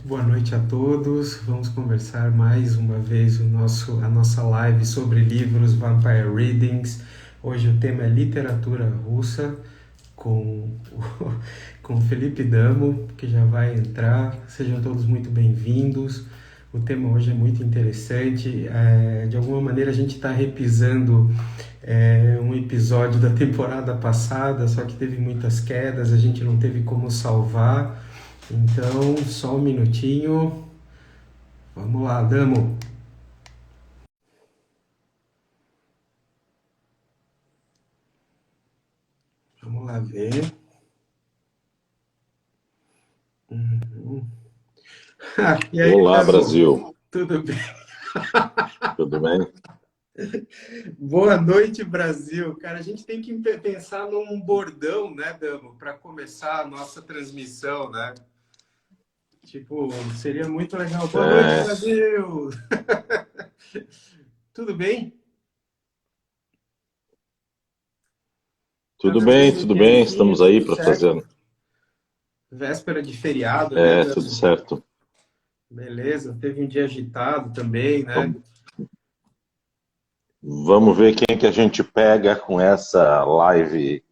Muito boa noite a todos. Vamos conversar mais uma vez a nossa live sobre livros Vampire Readings. Hoje o tema é literatura russa com com Felipe Damo, que já vai entrar. Sejam todos muito bem-vindos. O tema hoje é muito interessante. De alguma maneira a gente está repisando um episódio da temporada passada, só que teve muitas quedas, a gente não teve como salvar. Então, só um minutinho. Vamos lá, Damo. Vamos lá ver. E aí, Olá, Damo? Brasil. Tudo bem? Tudo bem? Boa noite, Brasil. Cara, a gente tem que pensar num bordão, né, Damo, para começar a nossa transmissão, né? Tipo, seria muito legal. Boa noite, É, Brasil! Tudo bem? Tá tranquilo tudo aqui bem. assim, Estamos tudo aí para certo? fazer. Véspera de feriado, né, Tudo Damo? certo. Beleza, teve um dia agitado também, né? Vamos ver quem que a gente pega com essa live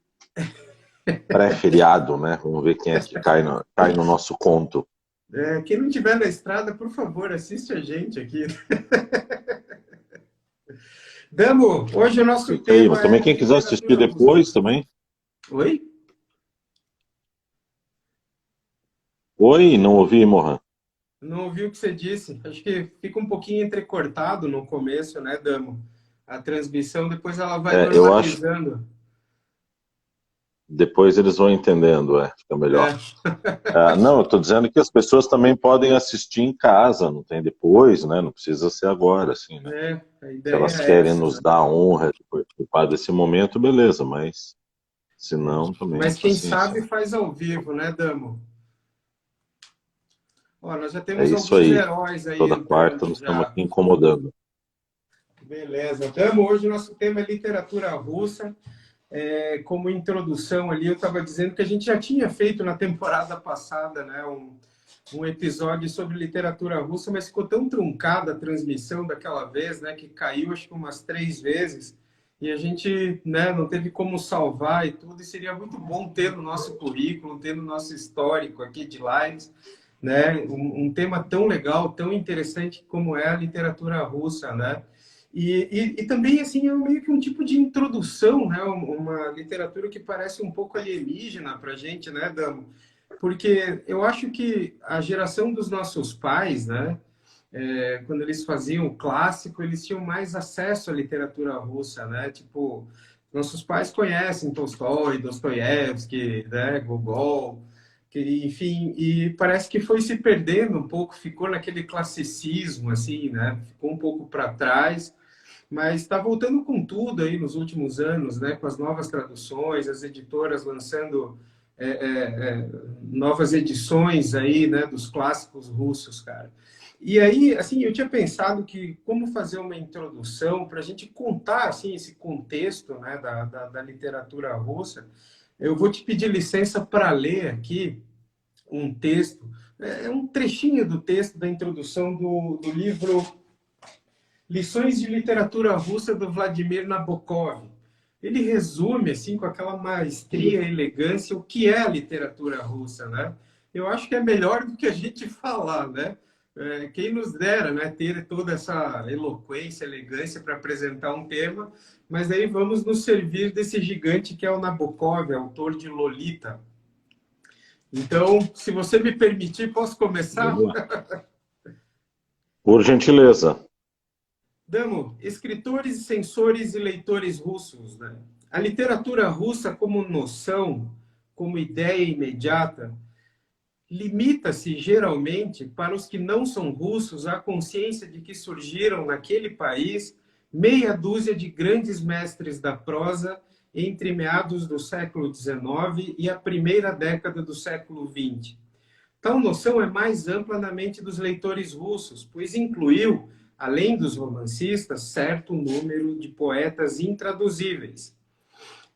pré-feriado, né? Vamos ver quem é que cai no nosso conto. Quem não estiver na estrada, por favor, assiste a gente aqui. Damo, hoje o nosso Fica aí, mas tema também é quem quiser assistir literatura russa. depois também. Oi? Oi, não ouvi, Mohan. Não ouvi o que você disse. Acho que fica um pouquinho entrecortado no começo, né, Damo? A transmissão, depois ela vai Eu acho que normalizando. depois eles vão entendendo, fica melhor. É, Não, eu estou dizendo que as pessoas também podem assistir em casa, não tem depois, né? Não precisa ser agora, assim, né? a Se ideia elas é querem essa, nos né? dar a honra de participar desse momento, beleza, mas se É. não, também Mas quem paciência, sabe né? faz ao vivo, né, Damo? Ó, nós já É temos isso alguns aí. heróis aí Toda quarta entrando nós estamos já. aqui incomodando. Beleza. Damo, hoje o nosso tema é literatura russa. Como introdução ali, eu estava dizendo que a gente já tinha feito na temporada passada, né, um episódio sobre literatura russa, mas ficou tão truncada a transmissão daquela vez, né, que caiu acho que umas 3 vezes, e a gente, né, não teve como salvar e tudo, e seria muito bom ter no nosso currículo, ter no nosso histórico aqui de lives, né, um tema tão legal, tão interessante como é a literatura russa, né? E também, assim, é meio que um tipo de introdução, né? Uma literatura que parece um pouco alienígena para a gente, né, Damo? Porque eu acho que a geração dos nossos pais, né, quando eles faziam o clássico, eles tinham mais acesso à literatura russa, né? Tipo, nossos pais conhecem Tolstói, Dostoiévski, né, Gogol, que, enfim, e parece que foi se perdendo um pouco, ficou naquele classicismo, assim, né? Ficou um pouco para trás, mas está voltando com tudo aí nos últimos anos, né? Com as novas traduções, as editoras lançando novas edições aí, né? Dos clássicos russos, cara. E aí, assim, eu tinha pensado que como fazer uma introdução para a gente contar, assim, esse contexto, né? Da literatura russa. Eu vou te pedir licença para ler aqui um texto, um trechinho do texto da introdução do livro Lições de Literatura Russa do Vladimir Nabokov. Ele resume, assim, com aquela maestria e elegância, o que é a literatura russa, né? Eu acho que é melhor do que a gente falar, né? Quem nos dera, né, ter toda essa eloquência, elegância para apresentar um tema, mas aí vamos nos servir desse gigante que é o Nabokov, autor de Lolita. Então, se você me permitir, posso começar? Vamos lá. Por gentileza. Damo, escritores, censores e leitores russos, né? A literatura russa como noção, como ideia imediata, limita-se geralmente para os que não são russos à consciência de que surgiram naquele país meia dúzia de grandes mestres da prosa entre meados do século XIX e a primeira década do século XX. Tal noção é mais ampla na mente dos leitores russos, pois incluiu, além dos romancistas, certo número de poetas intraduzíveis.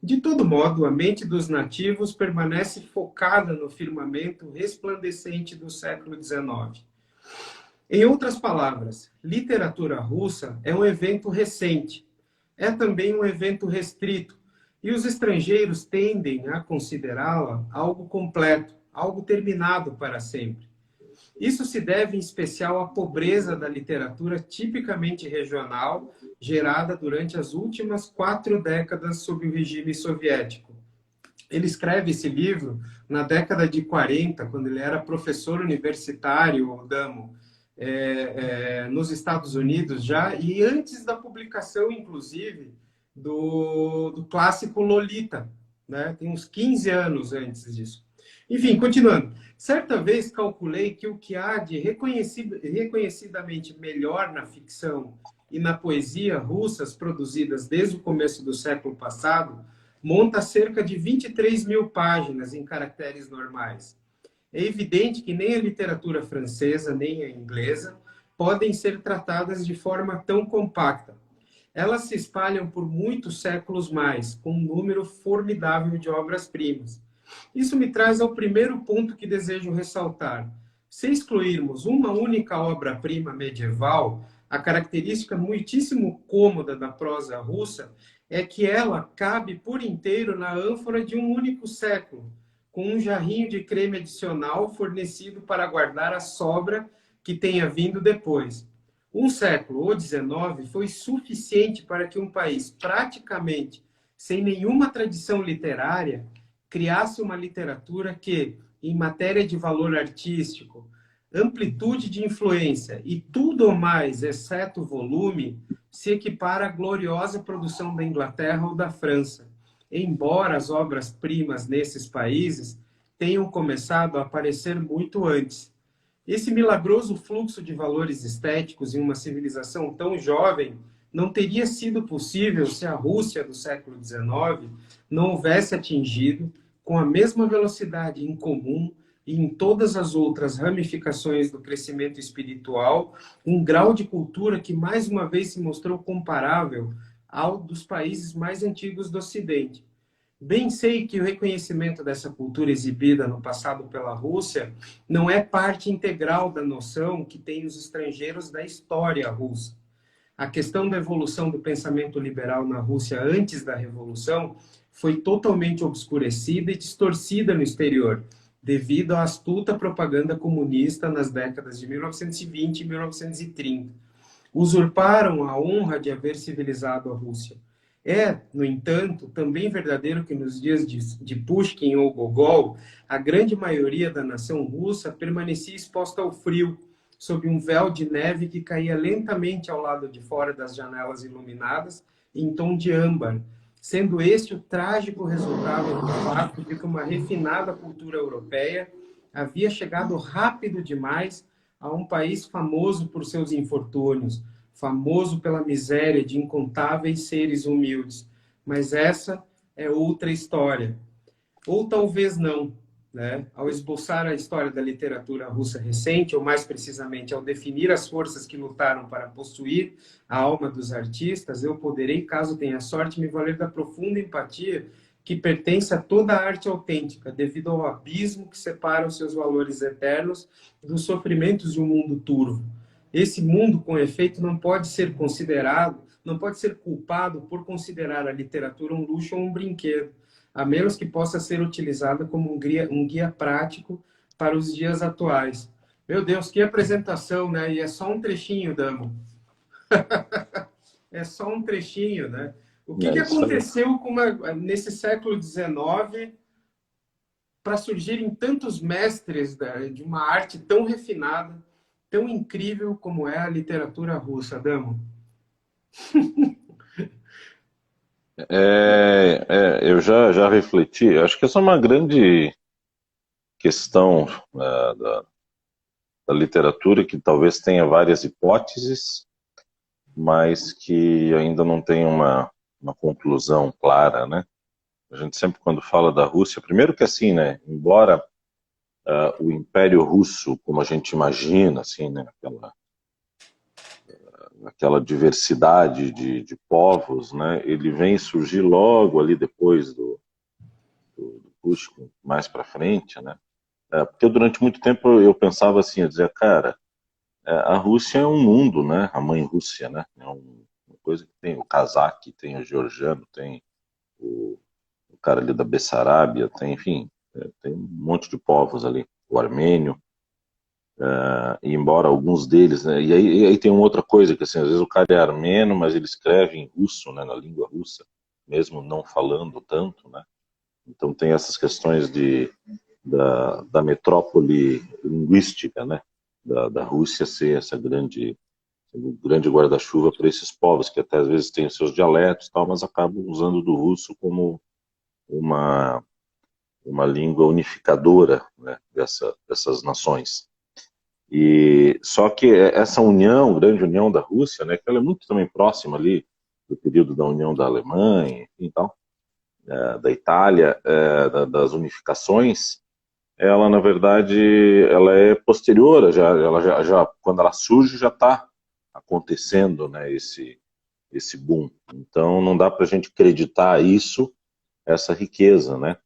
De todo modo, a mente dos nativos permanece focada no firmamento resplandecente do século XIX. Em outras palavras, literatura russa é um evento recente, é também um evento restrito, e os estrangeiros tendem a considerá-la algo completo, algo terminado para sempre. Isso se deve em especial à pobreza da literatura tipicamente regional, gerada durante as últimas 4 décadas sob o regime soviético. Ele escreve esse livro na década de 40, quando ele era professor universitário, Damo, nos Estados Unidos já, e antes da publicação, inclusive, do clássico Lolita, né? Tem uns 15 anos antes disso. Enfim, continuando. Certa vez calculei que o que há de reconhecidamente melhor na ficção e na poesia russas produzidas desde o começo do século passado monta cerca de 23 mil páginas em caracteres normais. É evidente que nem a literatura francesa, nem a inglesa podem ser tratadas de forma tão compacta. Elas se espalham por muitos séculos mais, com um número formidável de obras-primas. Isso me traz ao primeiro ponto que desejo ressaltar. Se excluirmos uma única obra-prima medieval, a característica muitíssimo cômoda da prosa russa é que ela cabe por inteiro na ânfora de um único século, com um jarrinho de creme adicional fornecido para guardar a sobra que tenha vindo depois. Um século, ou 19, foi suficiente para que um país praticamente sem nenhuma tradição literária criasse uma literatura que, em matéria de valor artístico, amplitude de influência e tudo mais, exceto volume, se equipara à gloriosa produção da Inglaterra ou da França, embora as obras-primas nesses países tenham começado a aparecer muito antes. Esse milagroso fluxo de valores estéticos em uma civilização tão jovem não teria sido possível se a Rússia do século XIX não houvesse atingido, com a mesma velocidade em comum e em todas as outras ramificações do crescimento espiritual, um grau de cultura que mais uma vez se mostrou comparável ao dos países mais antigos do Ocidente. Bem sei que o reconhecimento dessa cultura exibida no passado pela Rússia não é parte integral da noção que têm os estrangeiros da história russa. A questão da evolução do pensamento liberal na Rússia antes da Revolução foi totalmente obscurecida e distorcida no exterior, devido à astuta propaganda comunista nas décadas de 1920 e 1930. Usurparam a honra de haver civilizado a Rússia. É, no entanto, também verdadeiro que nos dias de Pushkin ou Gogol, a grande maioria da nação russa permanecia exposta ao frio, sob um véu de neve que caía lentamente ao lado de fora das janelas iluminadas, em tom de âmbar, sendo este o trágico resultado do fato de que uma refinada cultura europeia havia chegado rápido demais a um país famoso por seus infortúnios, famoso pela miséria de incontáveis seres humildes. Mas essa é outra história. Ou talvez não. Né? Ao esboçar a história da literatura russa recente, ou mais precisamente ao definir as forças que lutaram para possuir a alma dos artistas, eu poderei, caso tenha sorte, me valer da profunda empatia que pertence a toda a arte autêntica, devido ao abismo que separa os seus valores eternos dos sofrimentos de um mundo turvo. Esse mundo, com efeito, não pode ser considerado, não pode ser culpado por considerar a literatura um luxo ou um brinquedo, a menos que possa ser utilizada como um guia prático para os dias atuais. Meu Deus, que apresentação, né? E é só um trechinho, Damo. É só um trechinho, né? O que aconteceu nesse século XIX para surgirem tantos mestres de uma arte tão refinada, tão incrível como é a literatura russa, Damo? Eu já refleti, acho que essa é uma grande questão da literatura, que talvez tenha várias hipóteses, mas que ainda não tem uma conclusão clara, né? A gente sempre, quando fala da Rússia, primeiro que assim, né, embora o Império Russo, como a gente imagina, assim, né, aquela diversidade de povos, né, ele vem surgir logo ali depois do Pushkin, mais para frente, né? Porque durante muito tempo eu pensava assim, eu dizia, cara, a Rússia é um mundo, né? A mãe Rússia, né? É uma coisa que tem o cazaque, tem o georgiano, tem o, o cara ali da Bessarábia, tem, enfim, tem um monte de povos ali, o armênio, e embora alguns deles, né? E aí tem uma outra coisa que assim, às vezes o cara é armênio, mas ele escreve em russo, né? Na língua russa, mesmo não falando tanto, né? Então tem essas questões da metrópole linguística, né? Da Rússia ser essa um grande guarda-chuva para esses povos, que até às vezes têm os seus dialetos, tal, mas acabam usando do russo como uma, uma língua unificadora, né, dessas nações. E só que essa união, grande união da Rússia, né, que ela é muito também próxima ali do período da união da Alemanha, enfim, tal, da Itália, das unificações, ela na verdade ela é posterior, quando ela surge já está acontecendo, né, esse boom. Então não dá para a gente acreditar isso, essa riqueza, né?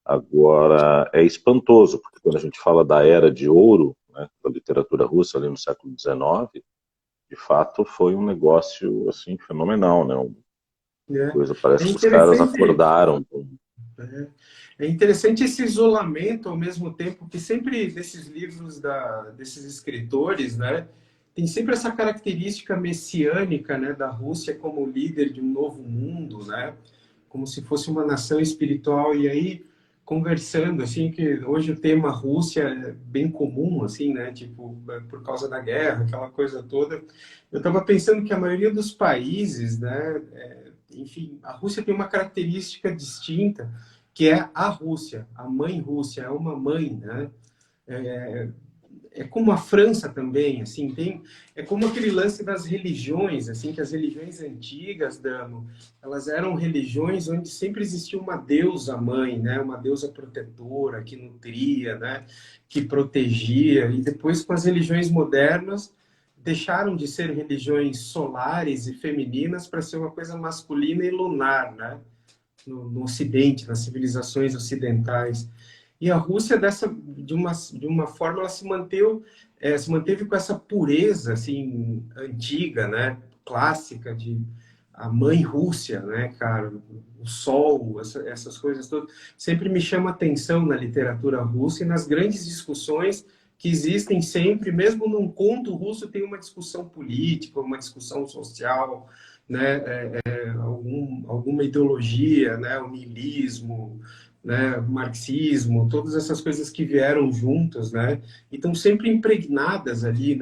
Agora é espantoso, porque quando a gente fala da era de ouro, né, da literatura russa ali no século XIX, de fato foi um negócio assim fenomenal, né? Uma né? coisa, É parece que os caras interessante. acordaram. É, é interessante esse isolamento ao mesmo tempo que sempre desses livros desses escritores, né, tem sempre essa característica messiânica, né, da Rússia como líder de um novo mundo, né, como se fosse uma nação espiritual. E aí conversando assim que hoje o tema Rússia é bem comum, assim, né, tipo por causa da guerra, aquela coisa toda. Eu estava pensando que a maioria dos países, né, enfim, a Rússia tem uma característica distinta, que é a Rússia, a mãe Rússia, é uma mãe, né? É como a França também, assim, é como aquele lance das religiões, assim, que as religiões antigas, Damo, elas eram religiões onde sempre existia uma deusa mãe, né? Uma deusa protetora, que nutria, né? Que protegia, e depois com as religiões modernas, deixaram de ser religiões solares e femininas para ser uma coisa masculina e lunar, né? No Ocidente, nas civilizações ocidentais. E a Rússia, de uma forma, ela se manteve com essa pureza assim, antiga, né? Clássica, de a mãe Rússia, né, cara? O sol, essas coisas todas. Sempre me chama atenção na literatura russa e nas grandes discussões que existem sempre, mesmo num conto russo, tem uma discussão política, uma discussão social, né? Alguma ideologia, né? O niilismo, né, marxismo, todas essas coisas que vieram juntas, né, e estão sempre impregnadas ali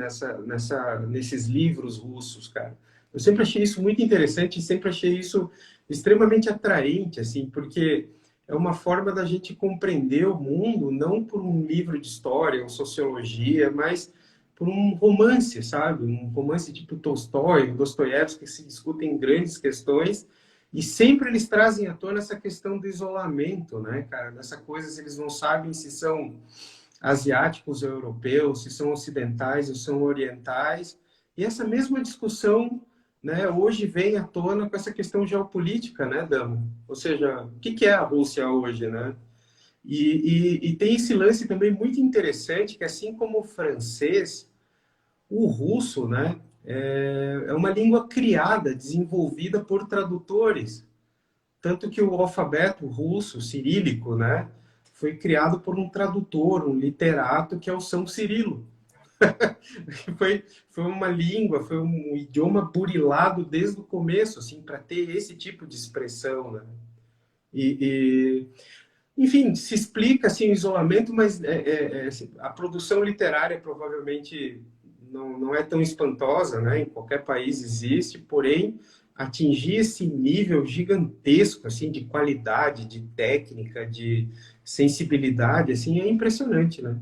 nesses livros russos, cara. Eu sempre achei isso muito interessante e sempre achei isso extremamente atraente, assim, porque é uma forma da gente compreender o mundo não por um livro de história ou sociologia, mas por um romance, sabe? Um romance tipo Tolstói, Dostoiévski, que se discutem grandes questões e sempre eles trazem à tona essa questão do isolamento, né, cara? Dessa coisa, se eles não sabem se são asiáticos ou europeus, se são ocidentais ou são orientais. E essa mesma discussão, né, hoje vem à tona com essa questão geopolítica, né, Damo? Ou seja, o que é a Rússia hoje, né? E tem esse lance também muito interessante, que assim como o francês, o russo, né, é uma língua criada, desenvolvida por tradutores. Tanto que o alfabeto russo, cirílico, né, foi criado por um tradutor, um literato, que é o São Cirilo. Foi uma língua, foi um idioma burilado desde o começo, assim, para ter esse tipo de expressão, né? E, enfim, se explica assim o isolamento, mas a produção literária provavelmente não é tão espantosa, né? Em qualquer país existe, porém atingir esse nível gigantesco assim de qualidade, de técnica, de sensibilidade, assim é impressionante, né?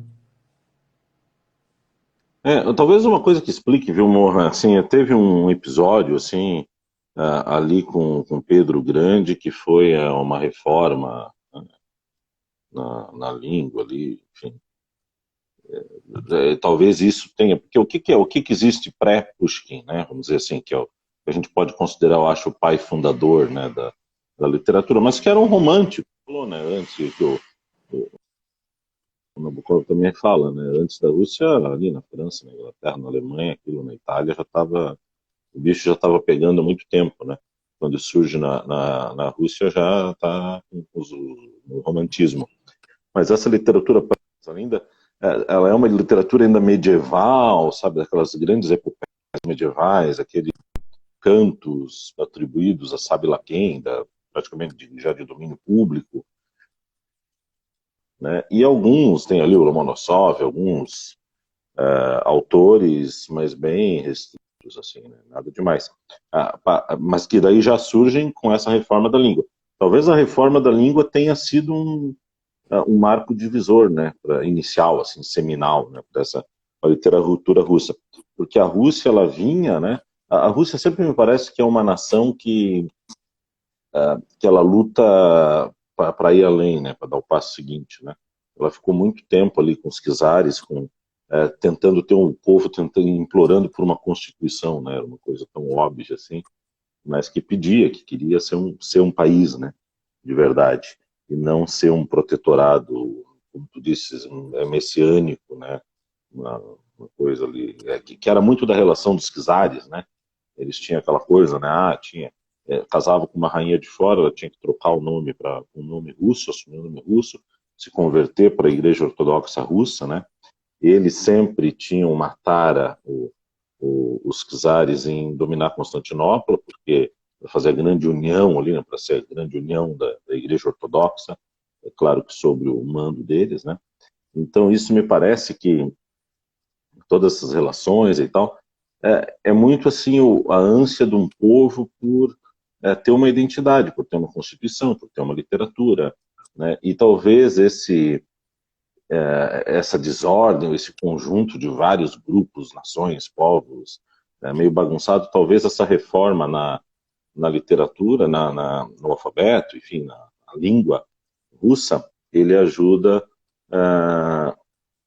Talvez uma coisa que explique, viu, Morra, assim, teve um episódio, assim, ali com Pedro Grande, que foi uma reforma, né, na língua ali, enfim. talvez isso tenha, porque o que existe pré-Pushkin, né? Vamos dizer assim, que é o que a gente pode considerar, eu acho, o pai fundador, né, da literatura, mas que era um romântico, falou, né, antes que o Nabokov também fala, né, antes da Rússia, ali na França, na Inglaterra, na Alemanha, aquilo na Itália já estava, o bicho já estava pegando há muito tempo, né? Quando surge na Rússia já está no romantismo. Mas essa literatura ainda, ela é uma literatura ainda medieval, sabe, aquelas grandes epopeias medievais, aqueles cantos atribuídos a sabe lá quem, praticamente já de domínio público, né? E alguns, tem ali o Lomonosov, alguns autores, mas bem restritos, assim, né? Nada demais. Mas que daí já surgem com essa reforma da língua. Talvez a reforma da língua tenha sido um marco divisor, né, inicial, assim, seminal, né, para essa literatura russa. Porque a Rússia, ela vinha, né, a Rússia sempre me parece que é uma nação que ela luta para ir além, né, para dar o passo seguinte, né. Ela ficou muito tempo ali com os czares, tentando ter um povo, implorando por uma constituição, né, era uma coisa tão óbvia assim, mas que pedia, que queria ser um país, né, de verdade, e não ser um protetorado, como tu disse, messiânico, né, uma coisa ali, que era muito da relação dos czares, né, eles tinham aquela coisa, né, casava com uma rainha de fora, ela tinha que trocar o nome para um nome russo, assumir o nome russo, se converter para a Igreja Ortodoxa Russa, né, eles sempre tinham uma tara, os czares, em dominar Constantinopla, porque para fazer a grande união ali, né, para ser a grande união da Igreja Ortodoxa, é claro que sob o mando deles, né? Então isso me parece que todas essas relações e tal é muito assim a ânsia de um povo por ter uma identidade, por ter uma constituição, por ter uma literatura, né? E talvez essa desordem, esse conjunto de vários grupos, nações, povos, meio bagunçado, talvez essa reforma na literatura, no alfabeto, enfim, na língua russa, ele ajuda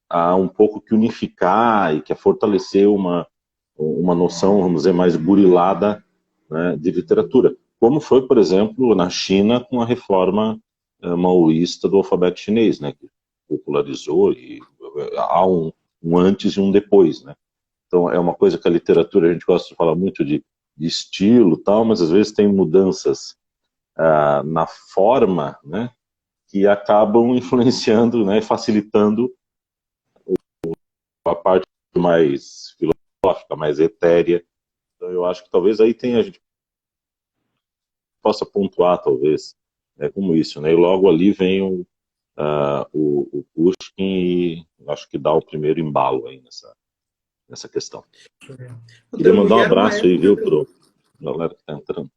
a um pouco que unificar e que a fortalecer uma noção, vamos dizer, mais burilada, né, de literatura. Como foi, por exemplo, na China com a reforma maoísta do alfabeto chinês, né, que popularizou, e há um antes e um depois, né? Então é uma coisa que a literatura, a gente gosta de falar muito de estilo tal, mas às vezes tem mudanças na forma, né, que acabam influenciando, né, facilitando a parte mais filosófica, mais etérea. Então eu acho que talvez aí a gente possa pontuar, talvez, como isso, né? E logo ali vem o Pushkin e acho que dá o primeiro embalo aí nessa questão. Queria Damo, mandar e um era uma abraço aí, época viu, também. pro galera que tá entrando.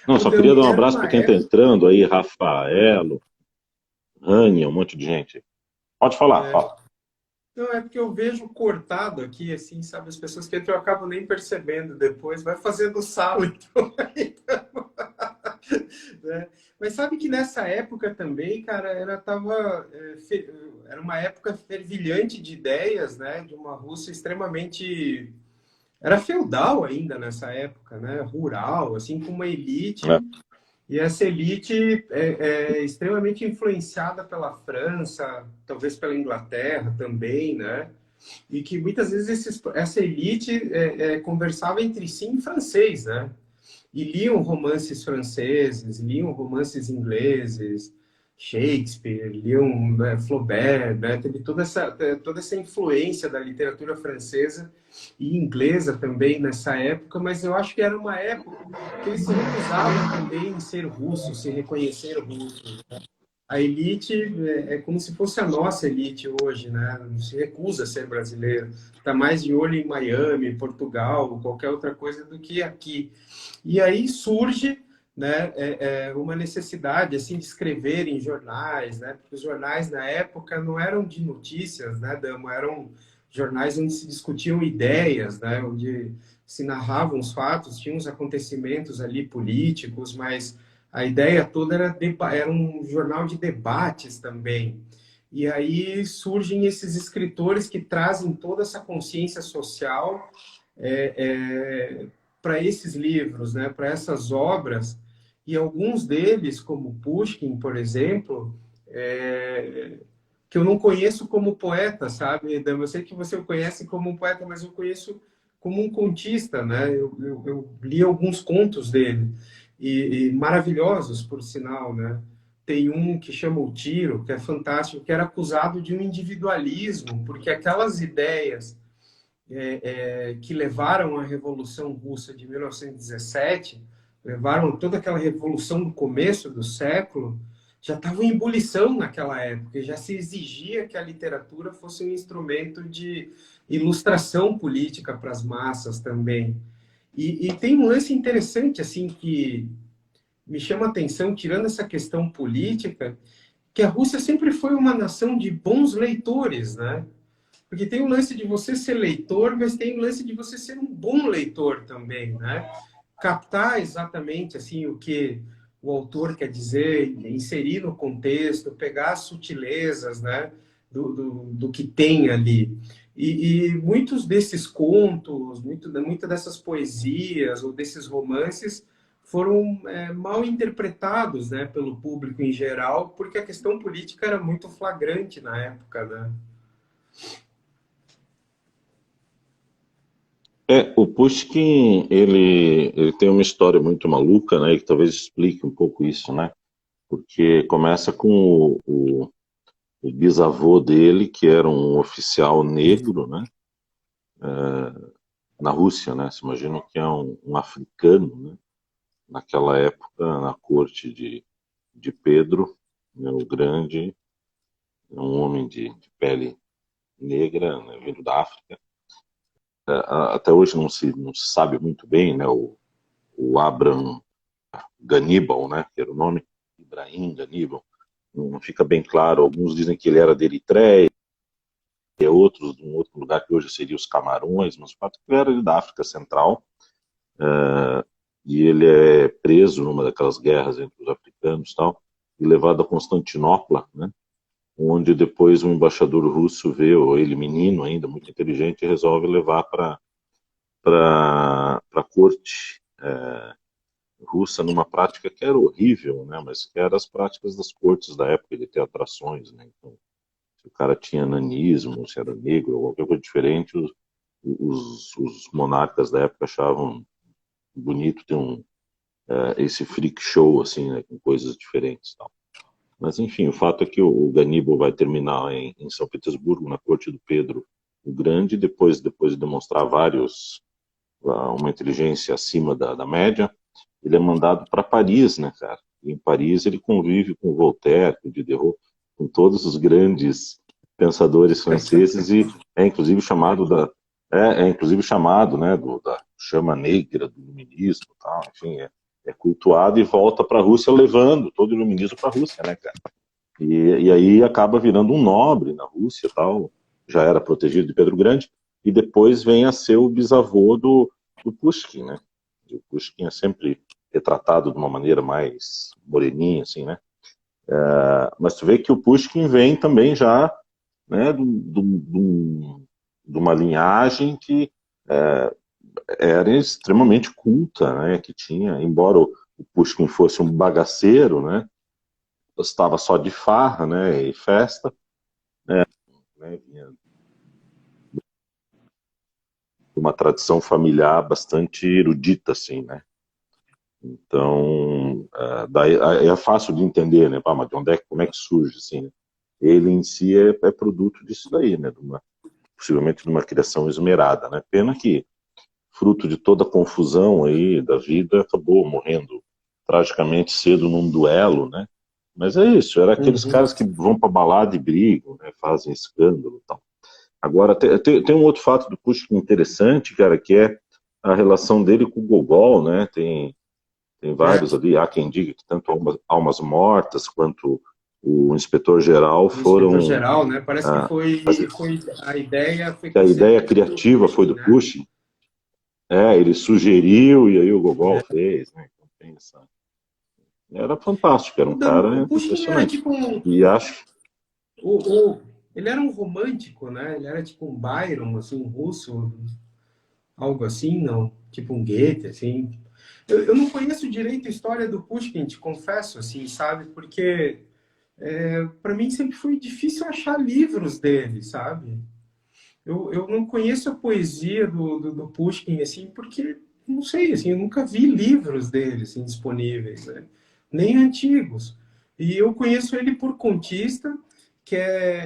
Não, só queria Damo, dar e um era abraço uma para quem tá época. entrando aí, Rafaelo, Rania, um monte de gente. Pode falar, É, fala. não, é porque eu vejo cortado aqui, assim, sabe? As pessoas que entram eu acabo nem percebendo depois, vai fazendo sala, então, né? Mas sabe que nessa época também, cara, era uma época fervilhante de ideias, né? De uma Rússia extremamente. Era feudal ainda nessa época, né? Rural, assim, com uma elite. É, E essa elite é extremamente influenciada pela França, talvez pela Inglaterra também, né? E que muitas vezes essa elite conversava entre si em francês, né? E liam romances franceses, liam romances ingleses, Shakespeare, liam, né, Flaubert, né? Teve toda essa influência da literatura francesa e inglesa também nessa época, mas eu acho que era uma época que eles se recusavam também em ser russos, se reconhecer russos. A elite é como se fosse a nossa elite hoje, né? Não se recusa a ser brasileiro. Está mais de olho em Miami, Portugal, qualquer outra coisa do que aqui. E aí surge, né, uma necessidade assim de escrever em jornais, né? Porque os jornais na época não eram de notícias, né, Dama? Eram jornais onde se discutiam ideias, né? Onde se narravam os fatos, tinham os acontecimentos ali políticos, mas a ideia toda era um jornal de debates também. E aí surgem esses escritores que trazem toda essa consciência social para esses livros, né, para essas obras, e alguns deles, como Pushkin, por exemplo, que eu não conheço como poeta, sabe? Eu sei que você o conhece como um poeta, mas eu conheço como um contista, né? Eu li alguns contos dele, e maravilhosos, por sinal, né? Tem um que chama O Tiro, que é fantástico, que era acusado de um individualismo, porque aquelas ideias que levaram à Revolução Russa de 1917, levaram toda aquela revolução do começo do século, já estavam em ebulição naquela época, já se exigia que a literatura fosse um instrumento de ilustração política para as massas também. E tem um lance interessante, assim, que me chama a atenção, tirando essa questão política, que a Rússia sempre foi uma nação de bons leitores, né? Porque tem o lance de você ser leitor, mas tem o lance de você ser um bom leitor também, né? Captar exatamente assim o que o autor quer dizer, inserir no contexto, pegar as sutilezas, né, do que tem ali. E muitos desses contos, muitas dessas poesias ou desses romances foram mal interpretados, né, pelo público em geral, porque a questão política era muito flagrante na época, né? O Pushkin, ele tem uma história muito maluca, né, que talvez explique um pouco isso, né, porque começa com o bisavô dele, que era um oficial negro, né, na Rússia, né, se imagina que é um africano, né, naquela época, na corte de Pedro, né, o Grande, um homem de pele negra, né, vindo da África. Até hoje não se sabe muito bem, né, o Abraham Ganibal, né, que era o nome, Ibrahim Ganibal, não fica bem claro. Alguns dizem que ele era de Eritreia, outros de um outro lugar que hoje seria os Camarões, mas o fato é que ele era da África Central, e ele é preso numa daquelas guerras entre os africanos e tal, e levado a Constantinopla, né, onde depois um embaixador russo vê ele menino ainda, muito inteligente, e resolve levar para a corte russa, numa prática que era horrível, né, mas que era as práticas das cortes da época, de ter atrações, né. Então, se o cara tinha nanismo, se era negro, ou qualquer coisa diferente, os monarcas da época achavam bonito ter esse freak show, assim, né, com coisas diferentes e tal. Mas, enfim, o fato é que o Ganíbal vai terminar em São Petersburgo, na corte do Pedro o Grande, depois de demonstrar uma inteligência acima da média, ele é mandado para Paris, né, cara? E em Paris ele convive com Voltaire, com Diderot, com todos os grandes pensadores franceses, e inclusive chamado inclusive chamado, né, da chama negra do iluminismo, tal. Enfim, é cultuado, e volta para a Rússia levando todo o iluminismo para a Rússia, né, cara? E aí acaba virando um nobre na Rússia, tal. Já era protegido de Pedro Grande, e depois vem a ser o bisavô do Pushkin, né? O Pushkin é sempre retratado de uma maneira mais moreninha, assim, né? Mas tu vê que o Pushkin vem também já, né, de uma linhagem que era extremamente culta, né? Que tinha, embora o Pushkin fosse um bagaceiro, né? Estava só de farra, né? E festa, né? Vinha de uma tradição familiar bastante erudita, assim, né? Então, daí é fácil de entender, né? Mas de onde como é que surge, assim, né? Ele em si é produto disso daí, né? Possivelmente de uma criação esmerada, né? Pena que, fruto de toda a confusão aí da vida, acabou morrendo tragicamente cedo num duelo, né? Mas é isso, era aqueles caras que vão pra balada e brigam, né? Fazem escândalo e tal. Agora, tem um outro fato do Pushkin interessante, cara, que é a relação dele com o Gogol, né? Tem vários ali, há quem diga que tanto Almas Mortas quanto o Inspetor-Geral foram... O Inspetor-Geral, né? Parece que foi a ideia foi que a ideia concebida pelo criativa foi do né? Pushkin. Ele sugeriu e aí o Gogol fez, né? Então, pensa. Era fantástico, era um cara O Pushkin era impressionante. tipo E acho. Ele era um romântico, né? Ele era tipo um Byron, assim, um russo, algo assim, não? Tipo um Goethe, assim. Eu não conheço direito a história do Pushkin, te confesso, assim, sabe? Porque para mim sempre foi difícil achar livros dele, sabe? Eu não conheço a poesia do Pushkin, assim, porque, não sei, assim, eu nunca vi livros dele, assim, disponíveis, né? Nem antigos. E eu conheço ele por contista,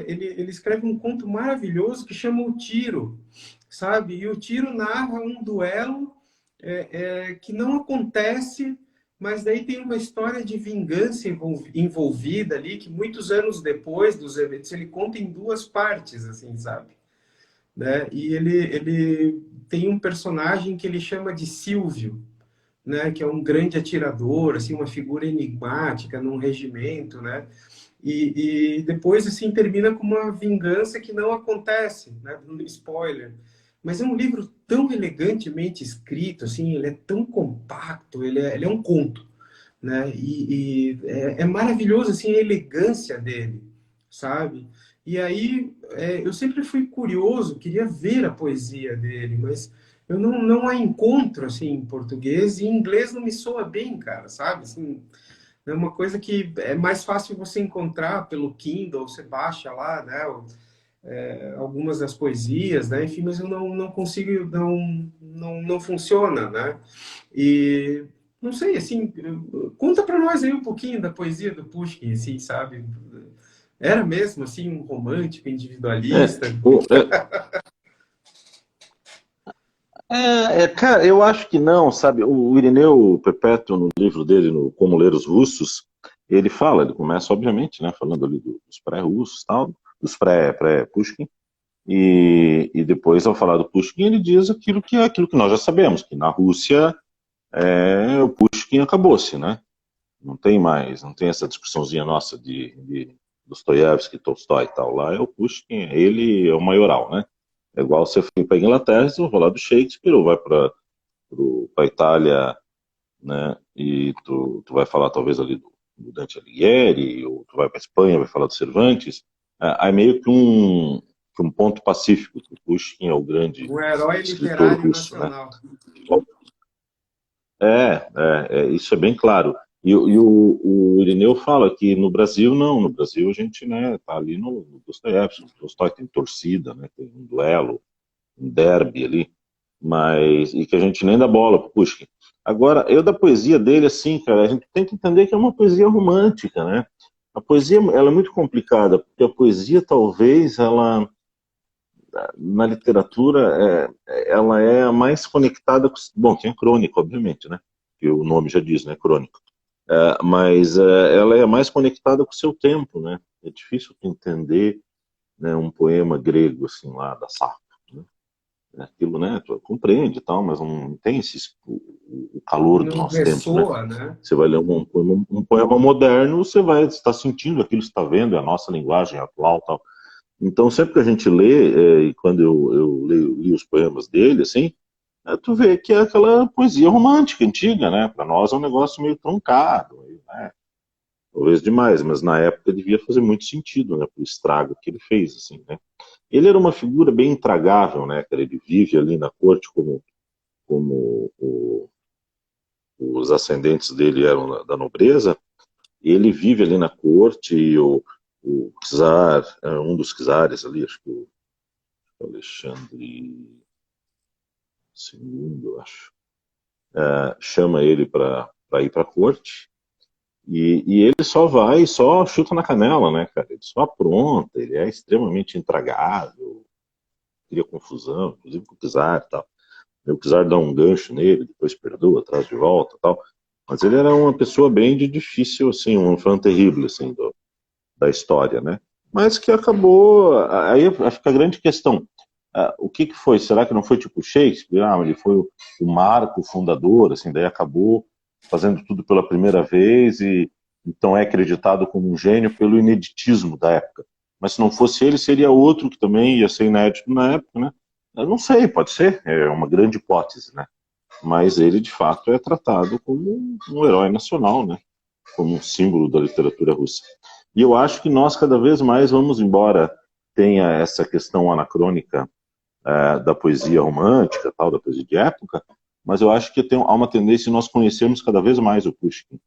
ele escreve um conto maravilhoso que chama O Tiro, sabe? E o Tiro narra um duelo que não acontece, mas daí tem uma história de vingança envolvida ali, que muitos anos depois dos eventos, ele conta em duas partes, assim, sabe? Né? E ele tem um personagem que ele chama de Silvio, né? Que é um grande atirador, assim, uma figura enigmática num regimento, né? E depois assim termina com uma vingança que não acontece, né? Dando spoiler. Mas é um livro tão elegantemente escrito, assim, ele é tão compacto, ele é um conto, né? É maravilhoso assim a elegância dele, sabe? E aí eu sempre fui curioso, queria ver a poesia dele, mas eu não a encontro assim em português e em inglês não me soa bem, cara, sabe? Assim, é uma coisa que é mais fácil você encontrar pelo Kindle, você baixa lá, né? Algumas das poesias, né? Enfim, mas eu não consigo, não funciona, né? E não sei, assim, conta para nós aí um pouquinho da poesia do Pushkin, assim, sabe? Era mesmo, assim, um romântico, É, individualista? cara, eu acho que não, sabe? O Irineu Perpétuo, no livro dele, no Como Ler os Russos, ele fala, ele começa, obviamente, né, falando ali dos pré-russos, tal, dos pré-Pushkin, e depois, ao falar do Pushkin, ele diz aquilo que nós já sabemos, que na Rússia o Pushkin acabou-se, né? Não tem mais, não tem essa discussãozinha nossa de Dostoiévski, Tolstói e tal. Lá é o Pushkin, ele é o maioral, né? É igual você for para a Inglaterra, você vai falar do Shakespeare, ou vai para a Itália, né? E tu vai falar talvez ali do Dante Alighieri, ou tu vai para a Espanha, vai falar do Cervantes. É meio que um ponto pacífico, que o Pushkin é o grande Um herói escritor literário russo, né? nacional. Isso é bem claro. O Irineu fala que no Brasil, não, no Brasil a gente, né, tá ali no Dostoiévski, o Tolstói tem torcida, né, tem um duelo, um derby ali, mas, e que a gente nem dá bola pro Pushkin. Agora, eu da poesia dele, assim, cara, a gente tem que entender que é uma poesia romântica, né? A poesia, ela é muito complicada, porque a poesia, talvez, ela, na literatura, ela é a mais conectada com... Bom, tem a crônica, obviamente, né? Que o nome já diz, né? Crônica. Mas ela é mais conectada com o seu tempo, né? É difícil entender, né, um poema grego, assim, lá da Safo, né? Aquilo, né? Tu compreende e tal, mas não tem o calor do Não nosso tempo, né? ressoa, né? Você vai ler um poema moderno, você vai estar sentindo aquilo que você está vendo, é a nossa linguagem atual, tal. Então, sempre que a gente lê, e quando eu li os poemas dele, assim, tu vê que é aquela poesia romântica, antiga, né? Para nós é um negócio meio truncado, né? Talvez demais, mas na época devia fazer muito sentido, né? Pro estrago que ele fez, assim, né? Ele era uma figura bem intragável, né, cara? Ele vive ali na corte como os ascendentes dele eram da nobreza, e ele vive ali na corte e o czar, um dos czares ali, acho que o Alexandre II, acho, chama ele para ir para a corte, e ele só vai, só chuta na canela, né, cara? Ele só apronta, ele é extremamente intragável, cria confusão, inclusive com o czar e tal. O czar dá um gancho nele, depois perdoa, traz de volta e tal. Mas ele era uma pessoa bem de difícil, assim, um enfant terrível, assim, da história, né? Mas que acabou, aí acho que a grande questão, o que foi? Será que não foi tipo Shakespeare? Ele foi o marco fundador, assim, daí acabou fazendo tudo pela primeira vez e então é acreditado como um gênio pelo ineditismo da época. Mas se não fosse ele, seria outro que também ia ser inédito na época, né? Eu não sei, pode ser, é uma grande hipótese, né? Mas ele, de fato, é tratado como um herói nacional, né? Como um símbolo da literatura russa. E eu acho que nós cada vez mais vamos, embora tenha essa questão anacrônica da poesia romântica, tal, da poesia de época, mas eu acho que há uma tendência de nós conhecermos cada vez mais o Pushkin,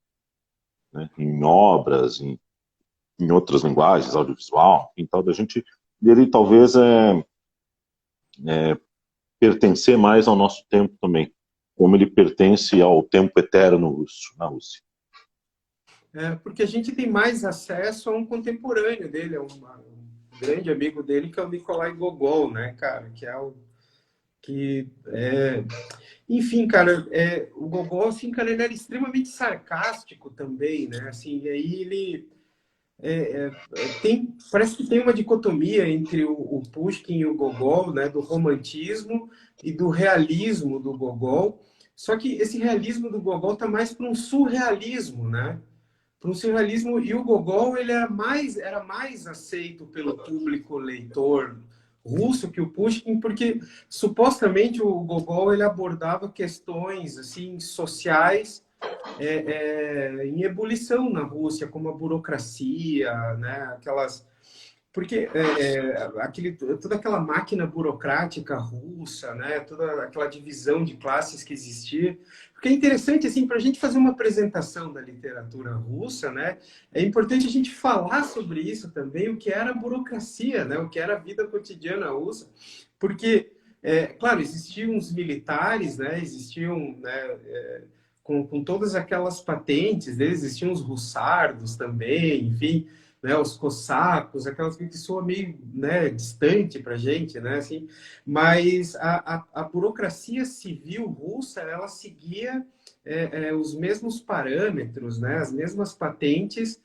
né, em obras, em outras linguagens, audiovisual, em tal, da gente, ele talvez pertencer mais ao nosso tempo também, como ele pertence ao tempo eterno russo, na Rússia. Porque a gente tem mais acesso a um contemporâneo dele, um grande amigo dele, que é o Nikolai Gogol, né, cara? Enfim, cara, o Gogol, assim, cara, ele era extremamente sarcástico também, né? Assim, e aí ele parece que tem uma dicotomia entre o Pushkin e o Gogol, né? Do romantismo e do realismo do Gogol. Só que esse realismo do Gogol tá mais para um surrealismo, né? Para um surrealismo, e o Gogol ele era mais aceito pelo público leitor russo que o Pushkin, porque supostamente o Gogol ele abordava questões assim sociais em ebulição na Rússia, como a burocracia, né? Porque toda aquela máquina burocrática russa, né? Toda aquela divisão de classes que existia. Porque é interessante, assim, para a gente fazer uma apresentação da literatura russa, né? É importante a gente falar sobre isso também, o que era a burocracia, né? O que era a vida cotidiana russa. Porque, claro, existiam os militares, né? Existiam, né? Com todas aquelas patentes, existiam os russardos também, enfim, né, os cossacos, aquelas coisas que soam meio, né, distante para a gente, né, assim, mas a burocracia civil russa, ela seguia os mesmos parâmetros, né, as mesmas patentes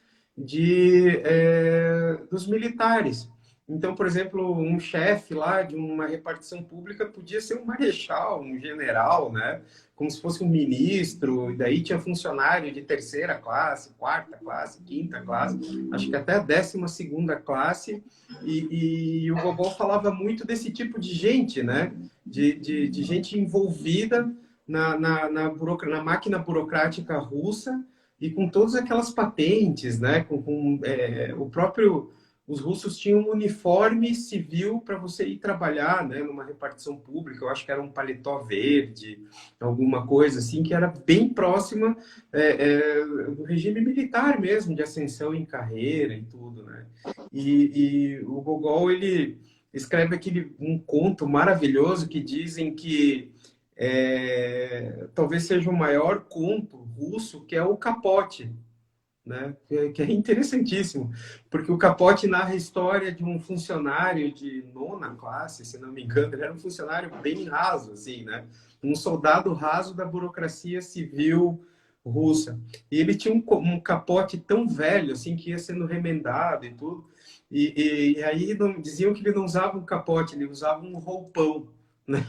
dos militares. Então, por exemplo, um chefe lá de uma repartição pública podia ser um marechal, um general, né? Como se fosse um ministro, e daí tinha funcionário de terceira classe, quarta classe, quinta classe, acho que até a 12ª classe, e o Gogol falava muito desse tipo de gente, né? De gente envolvida na máquina burocrática russa e com todas aquelas patentes, né? O próprio... Os russos tinham um uniforme civil para você ir trabalhar, né, numa repartição pública. Eu acho que era um paletó verde, alguma coisa assim, que era bem próxima do regime militar mesmo, de ascensão em carreira e tudo, né? E o Gogol, ele escreve um conto maravilhoso que dizem que talvez seja o maior conto russo, que é o Capote, né? Que é interessantíssimo, porque o Capote narra a história de um funcionário de 9ª classe, se não me engano. Ele era um funcionário bem raso, assim, né? Um soldado raso da burocracia civil russa. E ele tinha um capote tão velho, assim, que ia sendo remendado e tudo. E aí diziam que ele não usava um capote, ele usava um roupão, né?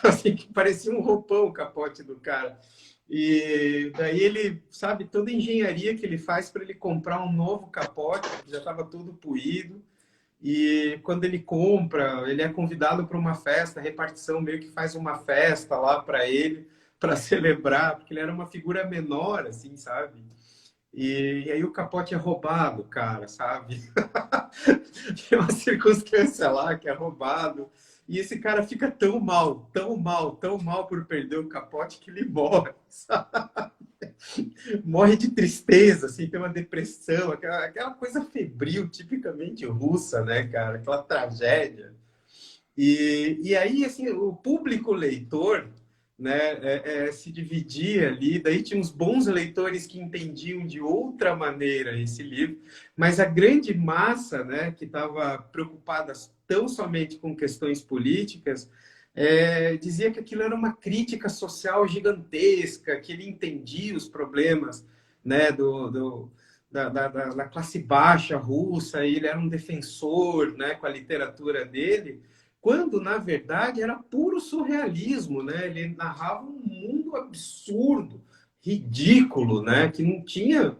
Assim, que parecia um roupão o capote do cara. E daí ele, sabe, toda a engenharia que ele faz para ele comprar um novo capote, que já estava todo poído. E quando ele compra, ele é convidado para uma festa, a repartição meio que faz uma festa lá para ele, para celebrar, porque ele era uma figura menor, assim, sabe? E aí o capote é roubado, cara, sabe? Tem uma circunstância lá que é roubado. E esse cara fica tão mal, tão mal, tão mal por perder o capote que ele morre, sabe? Morre de tristeza, assim, tem uma depressão, aquela coisa febril, tipicamente russa, né, cara? Aquela tragédia. E aí, assim, o público leitor, né, se dividia ali, daí tinha uns bons leitores que entendiam de outra maneira esse livro, mas a grande massa, né, que estava preocupada tão somente com questões políticas, dizia que aquilo era uma crítica social gigantesca, que ele entendia os problemas, né, da classe baixa russa, e ele era um defensor, né, com a literatura dele, quando, na verdade, era puro surrealismo, né? Ele narrava um mundo absurdo, ridículo, né? Que não tinha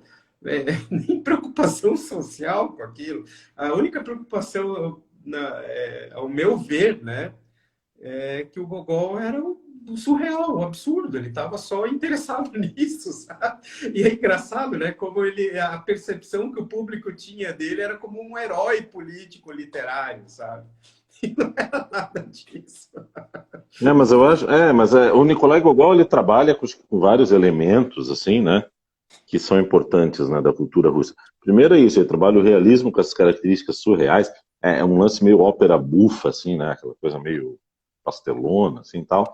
nem preocupação social com aquilo. A única preocupação, ao meu ver, né, é que o Gogol era surreal, o absurdo. Ele estava só interessado nisso, sabe? E é engraçado, né? Como a percepção que o público tinha dele era como um herói político literário, sabe? E não era nada disso. Mas eu acho, o Nicolai Gogol ele trabalha com vários elementos assim, né, que são importantes, né, da cultura russa. Primeiro é isso, ele trabalha o realismo com as características surreais. É um lance meio ópera bufa, assim, né, aquela coisa meio pastelona, assim, tal.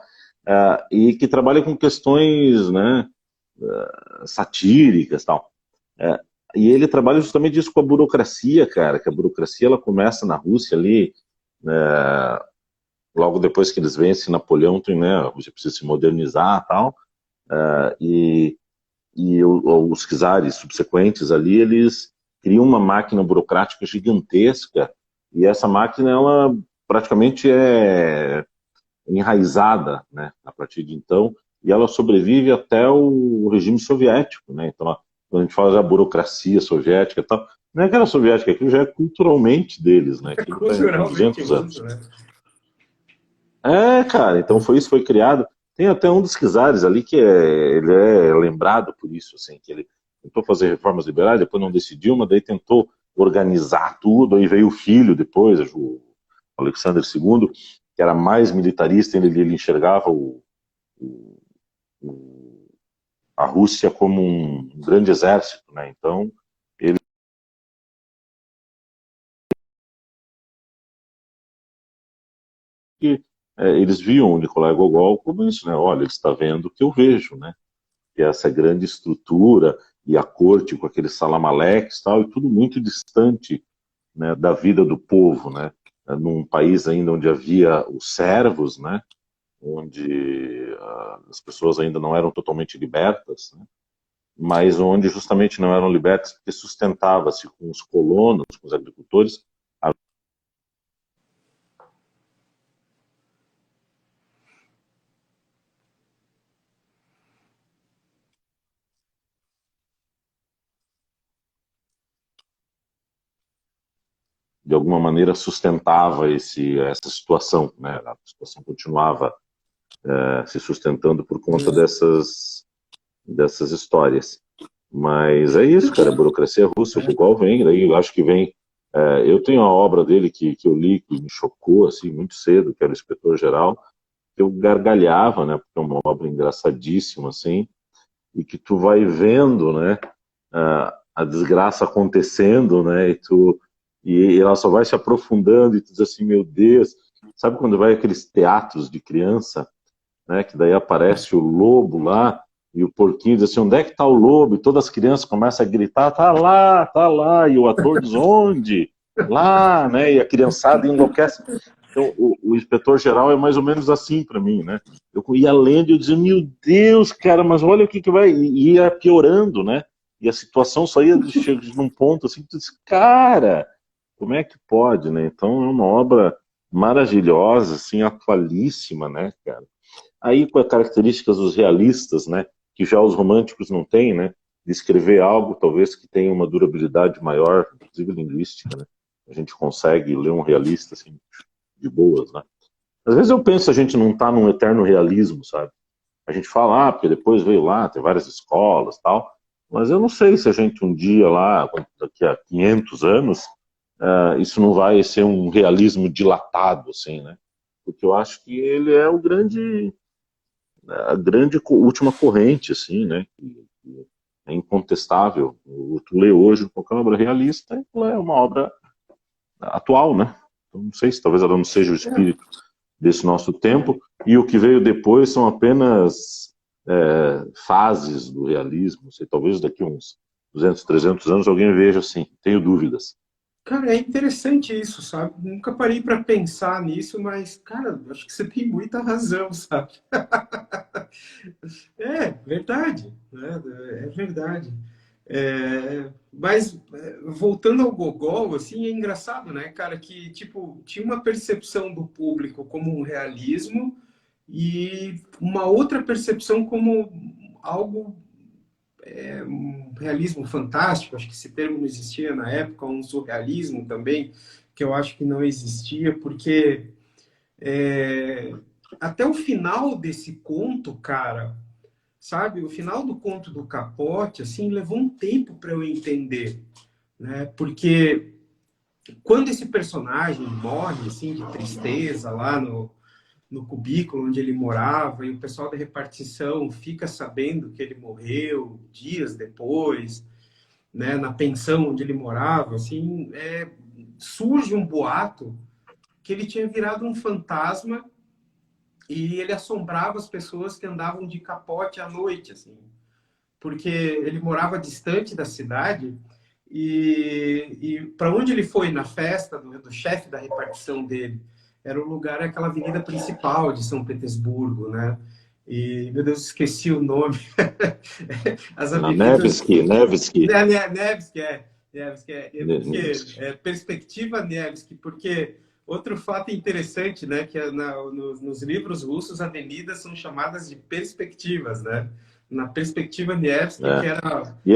E que trabalha com questões, né, satíricas, tal. É, e ele trabalha justamente isso com a burocracia, cara, que a burocracia ela começa na Rússia ali, né, logo depois que eles vencem Napoleão, tem, né, a Rússia precisa se modernizar, tal. E os czares subsequentes ali, eles criam uma máquina burocrática gigantesca, e essa máquina, ela praticamente é enraizada, né, a partir de então, e ela sobrevive até o regime soviético, né, então, quando a gente fala da burocracia soviética e tal, não é aquela soviética, aquilo já é culturalmente deles, né, É aquilo tem culturalmente 200 russo, anos. né? Cara, então foi isso, foi criado. Tem até um dos czares ali que ele é lembrado por isso, assim, que ele tentou fazer reformas liberais, depois não decidiu, mas daí tentou organizar tudo, aí veio o filho depois, o Alexandre II, que era mais militarista, ele enxergava o- a Rússia como um grande exército, né? Então, eles viam o Nicolai Gogol como isso, né? Olha, ele está vendo o que eu vejo, né? Que é essa grande estrutura e a corte com aqueles salamaleques e tal, e tudo muito distante, né, da vida do povo, né? Num país ainda onde havia os servos, né? Onde as pessoas ainda não eram totalmente libertas, né? Mas onde justamente não eram libertas porque sustentava-se com os colonos, com os agricultores, de alguma maneira sustentava essa situação, né? A situação continuava se sustentando por conta dessas histórias. Mas é isso, cara, a burocracia russa, o Gogol vem, daí eu acho que vem. Eu tenho a obra dele que eu li, que me chocou assim, muito cedo, que era o Inspetor-Geral, que eu gargalhava, né, porque é uma obra engraçadíssima, assim, e que tu vai vendo, né, a desgraça acontecendo, né, e ela só vai se aprofundando, e tu diz assim, meu Deus, sabe quando vai aqueles teatros de criança, né? Que daí aparece o lobo lá e o porquinho diz assim, onde é que está o lobo? E todas as crianças começam a gritar, tá lá, e o ator diz, onde? Lá, né? E a criançada enlouquece. Então, o inspetor-geral é mais ou menos assim para mim, né? Eu ia lendo e eu dizia, meu Deus, cara, mas olha o que vai... E ia piorando, né? E a situação só ia chegando num ponto assim, que tu diz, cara, como é que pode, né? Então é uma obra maravilhosa, assim, atualíssima, né, cara? Aí com as características dos realistas, né, que já os românticos não têm, né, de escrever algo talvez que tenha uma durabilidade maior, inclusive linguística, né? A gente consegue ler um realista assim de boas, né? Às vezes eu penso a gente não está num eterno realismo, sabe? A gente fala, porque depois veio lá, tem várias escolas, tal, mas eu não sei se a gente um dia lá, daqui a 500 anos, isso não vai ser um realismo dilatado, assim, né? Porque eu acho que ele é a grande última corrente, assim, né? Que é incontestável. Tu lê hoje qualquer obra realista, ela é uma obra atual, né? Então, não sei se talvez ela não seja o espírito desse nosso tempo, e o que veio depois são apenas fases do realismo. Não sei, talvez daqui a uns 200, 300 anos alguém veja assim, tenho dúvidas. Cara, é interessante isso, sabe? Nunca parei para pensar nisso, mas, cara, acho que você tem muita razão, sabe? É verdade, né? É verdade. Mas voltando ao Gogol, assim, é engraçado, né, cara, que tipo tinha uma percepção do público como um realismo e uma outra percepção como algo um realismo fantástico. Acho que esse termo não existia na época, um surrealismo também, que eu acho que não existia, porque é, até o final desse conto, cara, sabe? O final do conto do Capote, assim, levou um tempo para eu entender, né? Porque quando esse personagem morre, assim, de tristeza lá no cubículo onde ele morava, e o pessoal da repartição fica sabendo que ele morreu dias depois, né, na pensão onde ele morava, assim, surge um boato que ele tinha virado um fantasma e ele assombrava as pessoas que andavam de capote à noite, assim, porque ele morava distante da cidade e para onde ele foi na festa do chefe da repartição dele, era o lugar, aquela avenida principal de São Petersburgo, né? E, meu Deus, esqueci o nome. As Na avenidas... Nevsky. Nevsky, porque, perspectiva Nevsky, porque outro fato interessante, né, que nos livros russos, avenidas são chamadas de perspectivas, né? Na perspectiva Nevsky, que era... E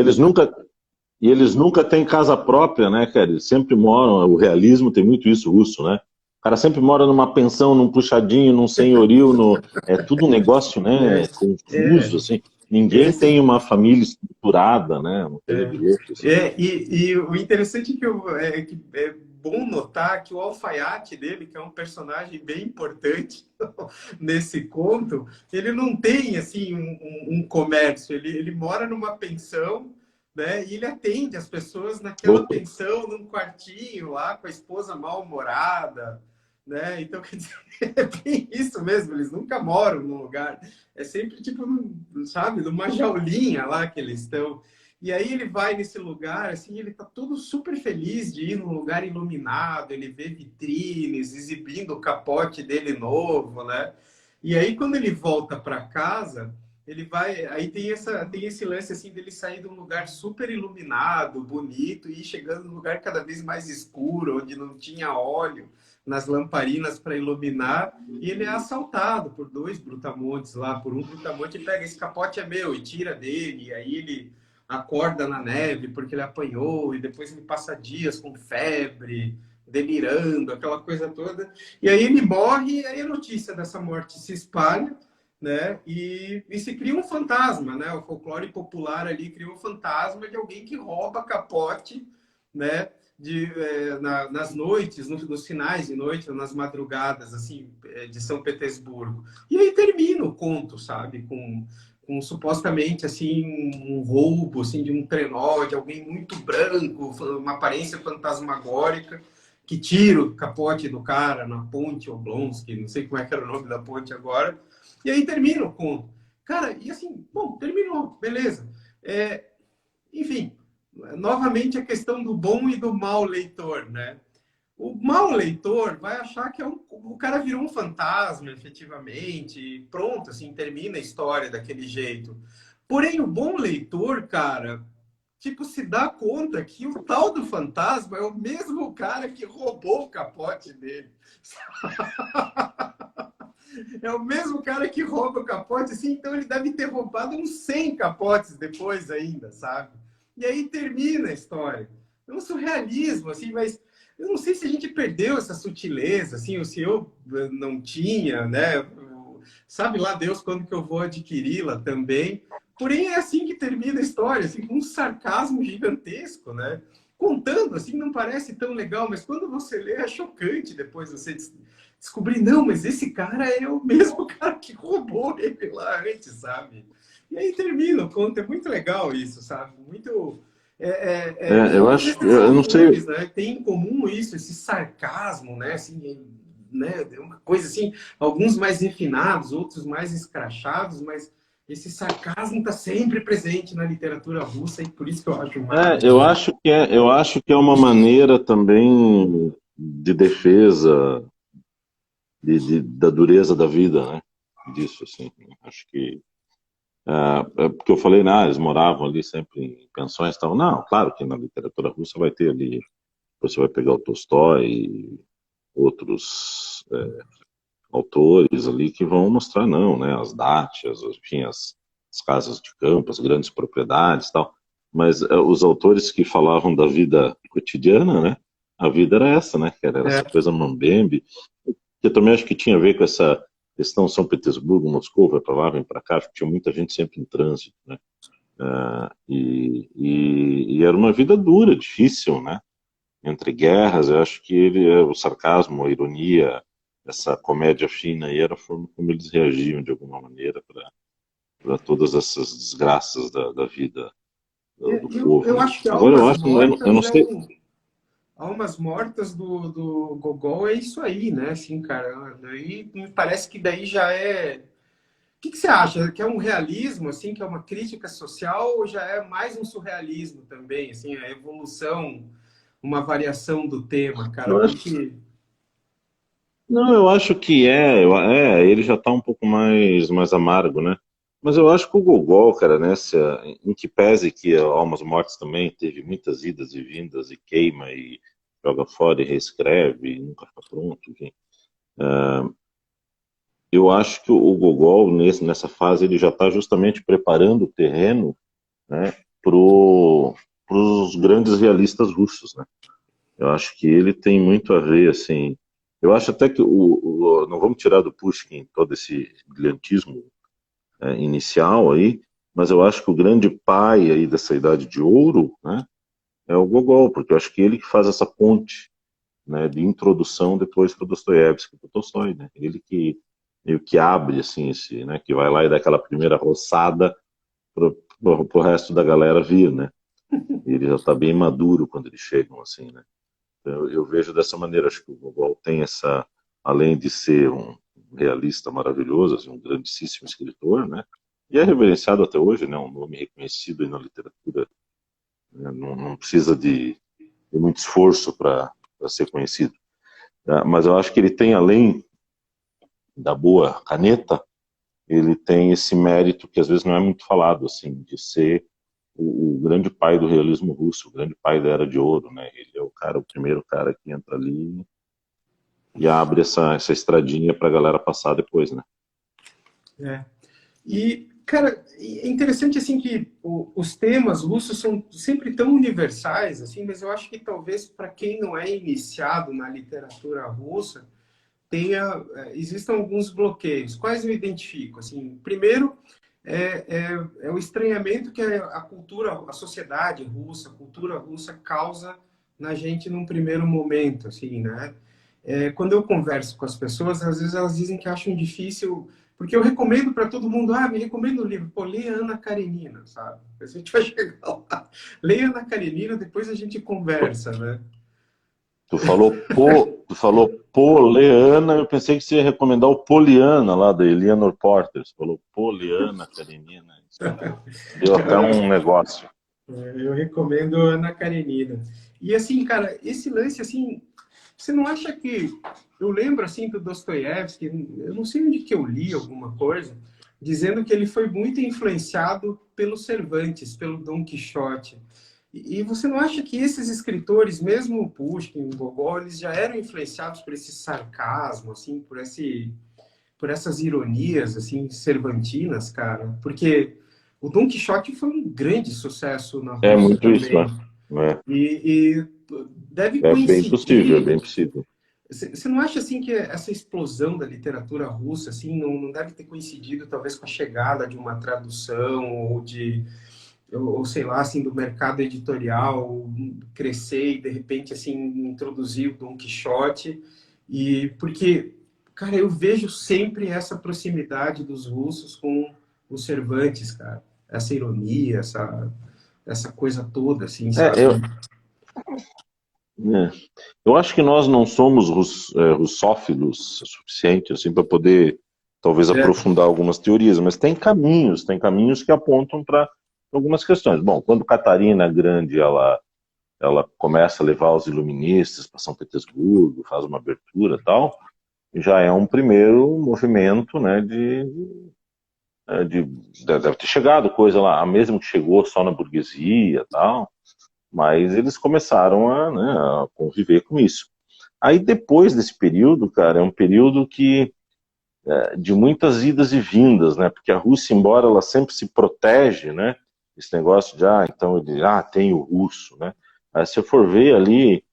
eles nunca têm casa própria, né, cara? Eles sempre moram, o realismo tem muito isso russo, né? O cara sempre mora numa pensão, num puxadinho, num senhorio, é tudo um negócio, né, confuso, assim. Ninguém tem uma família estruturada, né, uma coisa de louco, assim. E o interessante que é bom notar que o alfaiate dele, que é um personagem bem importante nesse conto, ele não tem, assim, um comércio, ele mora numa pensão, né, e ele atende as pessoas naquela pensão, num quartinho lá, com a esposa mal-humorada, né? Então, quer dizer, é bem isso mesmo, eles nunca moram num lugar, é sempre tipo, sabe, numa jaulinha lá que eles estão. E aí ele vai nesse lugar, assim, ele tá todo super feliz de ir num lugar iluminado, ele vê vitrines, exibindo o capote dele novo, né? E aí quando ele volta para casa, ele vai, aí tem esse lance assim dele sair de um lugar super iluminado, bonito, e ir chegando num lugar cada vez mais escuro, onde não tinha óleo nas lamparinas para iluminar, e ele é assaltado por dois brutamontes lá, por um brutamonte, e pega, esse capote é meu, e tira dele, e aí ele acorda na neve porque ele apanhou, e depois ele passa dias com febre, delirando, aquela coisa toda, e aí ele morre, e aí a notícia dessa morte se espalha, né? E se cria um fantasma, né? O folclore popular ali cria um fantasma de alguém que rouba capote, né? Nas noites, nos finais de noite, nas madrugadas, assim, de São Petersburgo. E aí termina o conto, sabe? Com supostamente, assim, um roubo, assim, de um trenó, de alguém muito branco, uma aparência fantasmagórica, que tira o capote do cara na ponte Oblonsky, não sei como é que era o nome da ponte agora, e aí termina o conto. Cara, e assim, bom, terminou, beleza. Enfim, novamente a questão do bom e do mau leitor, né? O mau leitor vai achar que o cara virou um fantasma, efetivamente, e pronto, assim, termina a história daquele jeito. Porém, o bom leitor, cara, tipo, se dá conta que o tal do fantasma é o mesmo cara que roubou o capote dele. É o mesmo cara que rouba o capote, assim, então ele deve ter roubado uns 100 capotes depois ainda, sabe? E aí termina a história. É um surrealismo, assim, mas eu não sei se a gente perdeu essa sutileza, assim, ou se eu não tinha, né? Sabe lá Deus quando que eu vou adquiri-la também. Porém, é assim que termina a história, assim, com um sarcasmo gigantesco, né? Contando, assim, não parece tão legal, mas quando você lê, é chocante depois você descobrir, não, mas esse cara é o mesmo cara que roubou ele lá antes, sabe? E aí termina o conto, é muito legal isso, sabe? Muito... Eu todos acho, esses eu não sei. autores, né, têm em comum isso, esse sarcasmo, né? Assim, né? Uma coisa assim, alguns mais refinados, outros mais escrachados, mas esse sarcasmo está sempre presente na literatura russa e por isso que eu acho maravilhoso. Eu acho que é uma maneira também de defesa da dureza da vida, né? Disso, assim. Acho que porque eu falei, eles moravam ali sempre em pensões e tal. Não, claro que na literatura russa vai ter ali, você vai pegar o Tolstói e outros autores ali que vão mostrar, não, né? As dátias, enfim, as casas de campo, as grandes propriedades e tal. Mas os autores que falavam da vida cotidiana, né? A vida era essa, né? Que era essa coisa mambembe, que eu também acho que tinha a ver com essa questão São Petersburgo, Moscou, vai para lá, vem para cá, tinha muita gente sempre em trânsito, né? E era uma vida dura, difícil, né? Entre guerras, eu acho que o sarcasmo, a ironia, essa comédia fina aí era a forma como eles reagiam de alguma maneira para todas essas desgraças da vida do povo, Eu né? acho que Agora eu acho, eu não sei. Almas Mortas do Gogol é isso aí, né? Assim, cara, daí me parece que daí já é. O que você acha? Que é um realismo, assim, que é uma crítica social, ou já é mais um surrealismo também, assim, a evolução, uma variação do tema, cara? Eu acho, Porque não, eu acho que ele já está um pouco mais amargo, né? Mas eu acho que o Gogol, cara, nessa, em que pese que a Almas Mortas também teve muitas idas e vindas, e queima, e joga fora, e reescreve, e nunca fica pronto, enfim. Eu acho que o Gogol, nessa fase, ele já está justamente preparando o terreno, né, para os grandes realistas russos, né? Eu acho que ele tem muito a ver, assim. Eu acho até que não vamos tirar do Pushkin todo esse brilhantismo inicial aí, mas eu acho que o grande pai aí dessa idade de ouro, né, é o Gogol, porque eu acho que ele que faz essa ponte, né, de introdução depois para Dostoiévski, para Tolstói, né? Ele que meio que abre assim esse, né, que vai lá e dá aquela primeira roçada para o resto da galera vir, né? Ele já está bem maduro quando eles chegam assim, né? Eu vejo dessa maneira, acho que o Gogol tem essa, além de ser um realista maravilhoso, assim, um grandíssimo escritor, né? E é reverenciado até hoje, né? Um nome reconhecido aí na literatura, né? Não precisa de muito esforço para ser conhecido. Mas eu acho que ele tem, além da boa caneta, ele tem esse mérito que às vezes não é muito falado, assim, de ser o grande pai do realismo russo, o grande pai da Era de Ouro, né? Ele é o primeiro cara que entra ali e abre essa estradinha para a galera passar depois, né? é. E, cara, é interessante assim que os temas russos são sempre tão universais, assim, mas eu acho que talvez para quem não é iniciado na literatura russa, existam alguns bloqueios. Quais eu identifico? Assim, primeiro é o estranhamento que a cultura, a sociedade russa, a cultura russa causa na gente num primeiro momento, assim, né? Quando eu converso com as pessoas, às vezes elas dizem que acham difícil, porque eu recomendo para todo mundo, me recomenda um livro, pô, leia Ana Karenina, sabe? A gente vai chegar lá, leia Ana Karenina, depois a gente conversa, né? Tu falou Poliana, eu pensei que você ia recomendar o Poliana lá da Eleanor Porter. Você falou Poliana Karenina. Deu até Não, um negócio. eu recomendo Ana Karenina. E assim, cara, esse lance, assim, você não acha que... Eu lembro, assim, do Dostoiévski, eu não sei onde que eu li alguma coisa, dizendo que ele foi muito influenciado pelo Cervantes, pelo Dom Quixote. E você não acha que esses escritores, mesmo o Pushkin, o Gogol, eles já eram influenciados por esse sarcasmo, assim, por essas ironias, assim, cervantinas, cara? Porque o Dom Quixote foi um grande sucesso na É Rússia muito isso, também. né? É, E deve é bem possível, é coincidir. bem possível. Você não acha assim que essa explosão da literatura russa assim não deve ter coincidido talvez com a chegada de uma tradução ou sei lá assim do mercado editorial crescer e de repente assim introduzir o Dom Quixote e porque cara eu vejo sempre essa proximidade dos russos com os Cervantes, cara, essa ironia, essa coisa toda assim, É, sabe? é. Eu acho que nós não somos russófilos o suficiente assim, para poder talvez É, aprofundar algumas teorias, mas tem caminhos que apontam para algumas questões. Bom, quando Catarina Grande ela começa a levar os iluministas para São Petersburgo, faz uma abertura e tal, já é um primeiro movimento, né, deve ter chegado coisa lá, mesmo que chegou só na burguesia e tal, mas eles começaram né, a conviver com isso. Aí depois desse período, cara, é um período de muitas idas e vindas, né, porque a Rússia, embora ela sempre se protege, né, esse negócio de, então ele, tem o russo, né, aí se eu for ver ali,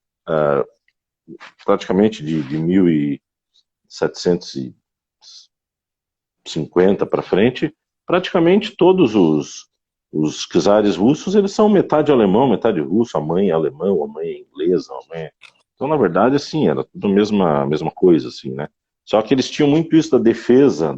praticamente de 1700 50 para frente, praticamente todos os czares russos, eles são metade alemão, metade russo, a mãe é alemã, a mãe é inglesa, a mãe... Então, na verdade, assim, era tudo a mesma coisa, assim, né? Só que eles tinham muito isso da defesa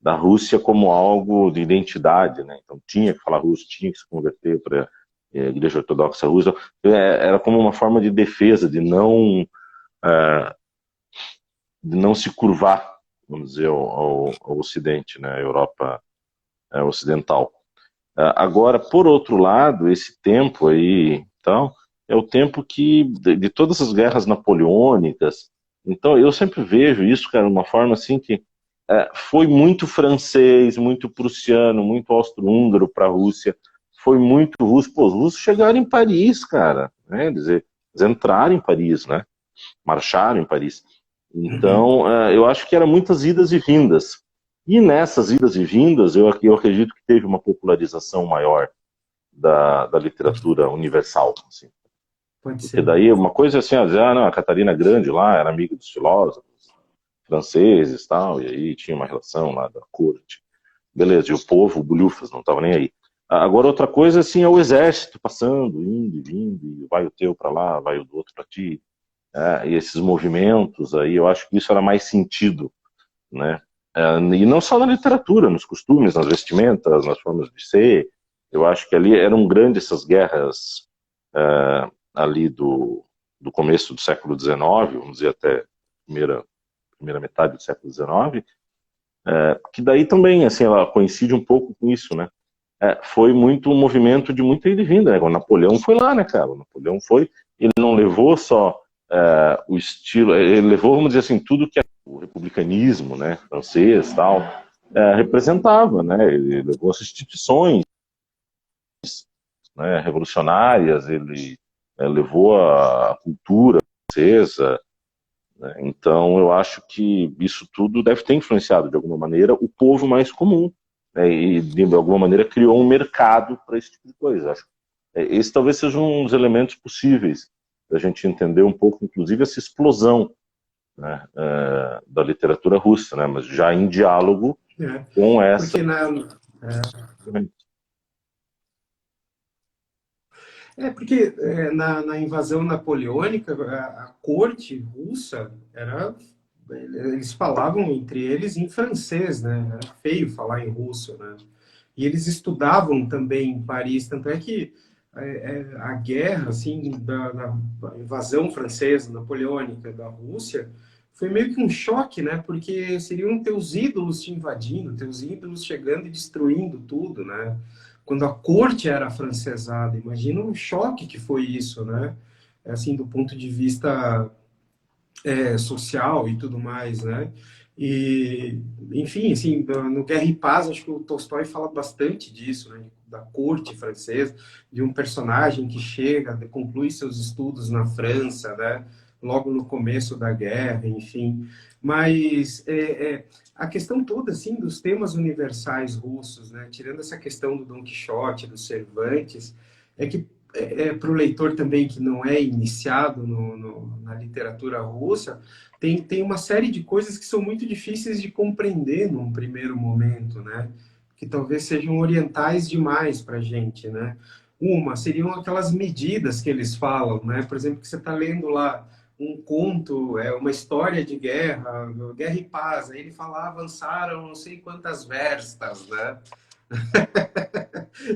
da Rússia como algo de identidade, né? Então tinha que falar russo, tinha que se converter para a Igreja Ortodoxa Russa. Era como uma forma de defesa, de não se curvar, vamos dizer, ao Ocidente, né? A Europa ocidental. Agora, por outro lado, esse tempo aí, então, é o tempo que, de todas as guerras napoleônicas, então eu sempre vejo isso, cara, de uma forma assim que foi muito francês, muito prussiano, muito austro-húngaro para a Rússia, foi muito russo. Pô, os russos chegaram em Paris, cara, né? Eles entraram em Paris, né? Marcharam em Paris. Uhum. Então, eu acho que eram muitas idas e vindas. E nessas idas e vindas, eu acredito que teve uma popularização maior da literatura universal. Assim. Pode Porque ser. daí uma coisa é assim, não, a Catarina Grande lá era amiga dos filósofos franceses tal, e aí tinha uma relação lá da corte. Beleza, e o povo, o bulhufas, não estava nem aí. Agora, outra coisa, assim, é o exército passando, indo e vindo, e vai o teu para lá, vai o do outro para ti. E esses movimentos aí, eu acho que isso era mais sentido, né? E não só na literatura, nos costumes, nas vestimentas, nas formas de ser. Eu acho que ali eram grandes essas guerras ali do começo do século XIX, vamos dizer até primeira metade do século XIX, que daí também, assim, ela coincide um pouco com isso, né? Foi muito um movimento de muita ida e vinda, né? O Napoleão foi lá, né, cara? O Napoleão foi, ele não levou só o estilo, ele levou, vamos dizer assim, tudo que o republicanismo, né, francês tal, representava, né? Ele levou as instituições, né, revolucionárias, ele levou a cultura francesa, né? Então eu acho que isso tudo deve ter influenciado de alguma maneira o povo mais comum, né? E de alguma maneira criou um mercado para esse tipo de coisa. Acho esse talvez seja um dos elementos possíveis da gente entender um pouco, inclusive, essa explosão, né, da literatura russa, né, mas já em diálogo É. com essa. Porque na invasão napoleônica, a corte russa era. Eles falavam entre eles em francês, né? Era feio falar em russo, né? E eles estudavam também em Paris, tanto é que a guerra, assim, da invasão francesa, napoleônica da Rússia, foi meio que um choque, né? Porque seriam teus ídolos te invadindo, teus ídolos chegando e destruindo tudo, né? Quando a corte era afrancesada, imagina o choque que foi isso, né? Assim, do ponto de vista social e tudo mais, né? E, enfim, assim, no Guerra e Paz, acho que o Tolstói fala bastante disso, né? Da corte francesa, de um personagem que chega, conclui seus estudos na França, né? Logo no começo da guerra, enfim. Mas a questão toda, assim, dos temas universais russos, né? Tirando essa questão do Dom Quixote, do Cervantes, é que para o leitor também que não é iniciado na literatura russa, tem uma série de coisas que são muito difíceis de compreender num primeiro momento, né? Que talvez sejam orientais demais para a gente, né? Uma seriam aquelas medidas que eles falam, né? Por exemplo, que você está lendo lá um conto, uma história de guerra, guerra e paz, aí ele fala, avançaram não sei quantas verstas, né?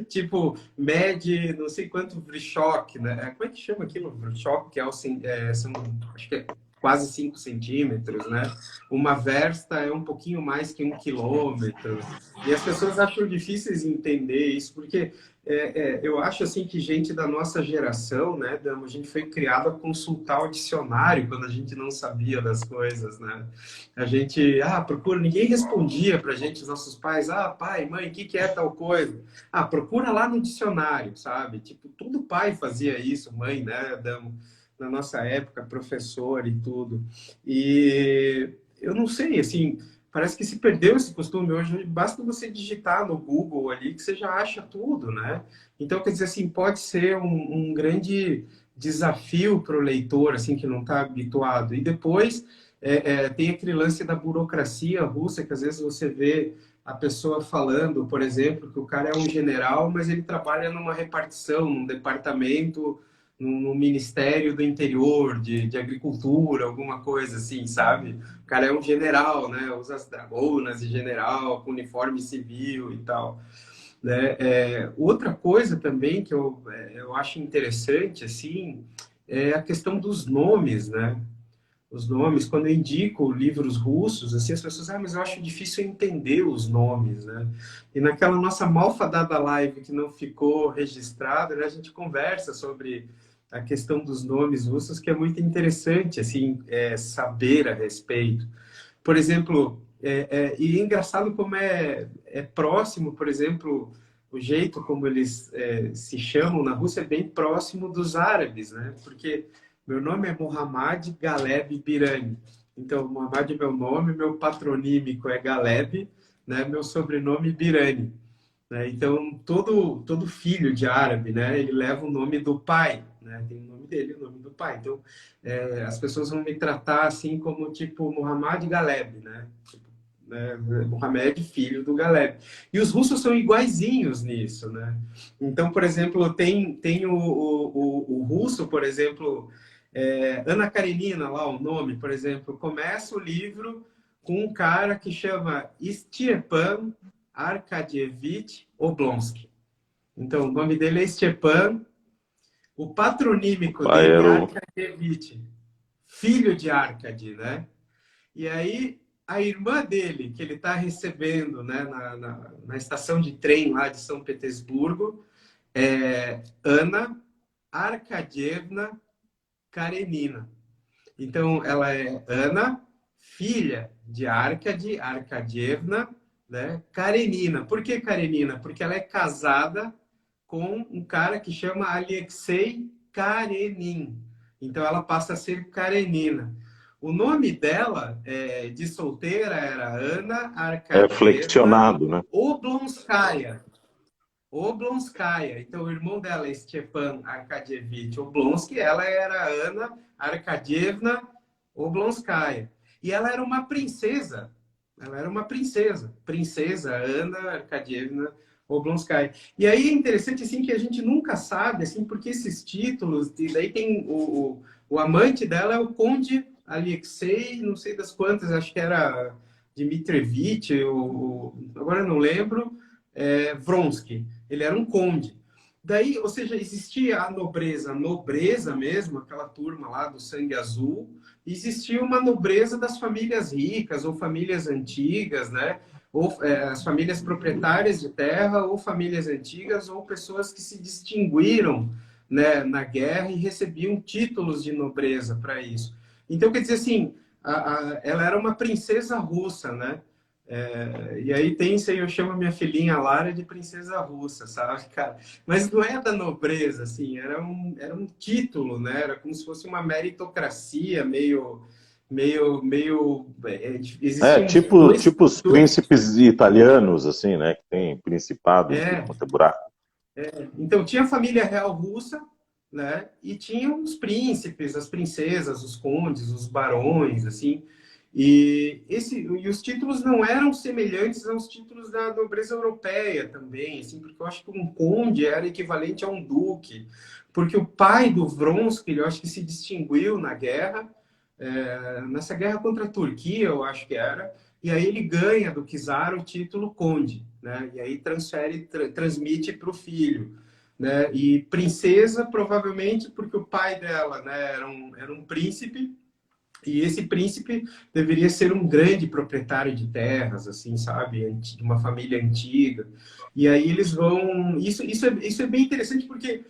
Tipo, mede não sei quanto Vrishok, né? Como é que chama aquilo? Vrishok, que são, acho que é quase 5 centímetros, né? Uma versta é um pouquinho mais que 1 quilômetro. E as pessoas acham difíceis de entender isso, porque eu acho assim que gente da nossa geração, né, Dama, a gente foi criado a consultar o dicionário quando a gente não sabia das coisas, né? A gente, procura, ninguém respondia pra gente, os nossos pais, pai, mãe, o que é tal coisa? Procura lá no dicionário, sabe? Tipo, todo pai fazia isso, mãe, né, Adamo? Na nossa época, professor e tudo. E eu não sei, assim, parece que se perdeu esse costume hoje. Basta você digitar no Google ali que você já acha tudo, né? Então, quer dizer assim, pode ser um grande desafio para o leitor, assim, que não está habituado. E depois Tem aquele lance da burocracia russa, que às vezes você vê a pessoa falando, por exemplo, que o cara é um general, mas ele trabalha numa repartição, num departamento, num ministério do interior, de agricultura, alguma coisa assim, sabe? O cara é um general, né? Usa as dragonas de general, com uniforme civil e tal. Né? Outra coisa também que eu acho interessante, assim, é a questão dos nomes, né? Os nomes, quando eu indico livros russos, assim, as pessoas, mas eu acho difícil entender os nomes, né? E naquela nossa malfadada live que não ficou registrada, né, a gente conversa sobre a questão dos nomes russos, que é muito interessante, assim, saber a respeito. Por exemplo, e é engraçado como é próximo, por exemplo, o jeito como eles se chamam na Rússia é bem próximo dos árabes, né? Porque meu nome é Mohammad Galeb Birani. Então, Mohammad é meu nome, meu patronímico é Galeb, né? Meu sobrenome Birani. Né? Então, todo filho de árabe, né? Ele leva o nome do pai, né? Tem o nome dele, o nome do pai. Então, as pessoas vão me tratar assim como, tipo, Mohammad Galeb, né? Mohamed, filho do Galeb. E os russos são iguaizinhos nisso, né? Então, por exemplo, tem o russo, por exemplo, Ana Karenina, lá o nome, por exemplo, começa o livro com um cara que chama Stepan Arkadievich Oblonsky. Então, o nome dele é Stepan, o patronímico Pai dele é era o... Arkadievich, filho de Arkady, né? E aí, a irmã dele, que ele está recebendo, né, na estação de trem lá de São Petersburgo, é Ana Arkadievna Karenina. Então, ela é Ana, filha de Arkady, Arkadievna, né, Karenina. Por que Karenina? Porque ela é casada com um cara que chama Alexei Karenin. Então, ela passa a ser Karenina. O nome dela, de solteira, era Ana É Arkadievna flexionado, né? Oblonskaya. Oblonskaya. Então, o irmão dela é Stepan Arkadievich Oblonsky, ela era Ana Arkadievna Oblonskaya. E ela era uma princesa. Ela era uma princesa. Princesa Ana Arkadievna Oblonskaya. E aí é interessante, assim, que a gente nunca sabe, assim, porque esses títulos, e daí tem o amante dela é o Conde Alexei, não sei das quantas, acho que era Dmitrievich, agora eu não lembro, Vronsky. Ele era um conde. Daí, ou seja, existia a nobreza mesmo, aquela turma lá do sangue azul, e existia uma nobreza das famílias ricas ou famílias antigas, né? Ou as famílias proprietárias de terra, ou famílias antigas, ou pessoas que se distinguiram, né, na guerra e recebiam títulos de nobreza para isso. Então, quer dizer assim, ela era uma princesa russa, né? E aí tem isso aí, eu chamo minha filhinha Lara de princesa russa, sabe, cara? Mas não é da nobreza, assim, era um título, né? Era como se fosse uma meritocracia, existiam Tipo os príncipes italianos, assim, né? Que tem principados de é, quanto é buraco. então tinha a família real russa, né? E tinha os príncipes, as princesas, os condes, os barões, assim. E os títulos não eram semelhantes aos títulos da nobreza europeia também, assim, porque eu acho que um conde era equivalente a um duque, porque o pai do Vronsky, eu acho que se distinguiu na guerra, nessa guerra contra a Turquia, eu acho que era, e aí ele ganha do czar o título conde, né? E aí transmite para o filho. Né? E princesa, provavelmente, porque o pai dela, né, era um príncipe, e esse príncipe deveria ser um grande proprietário de terras, assim, sabe? De uma família antiga. E aí eles vão... Isso é bem interessante porque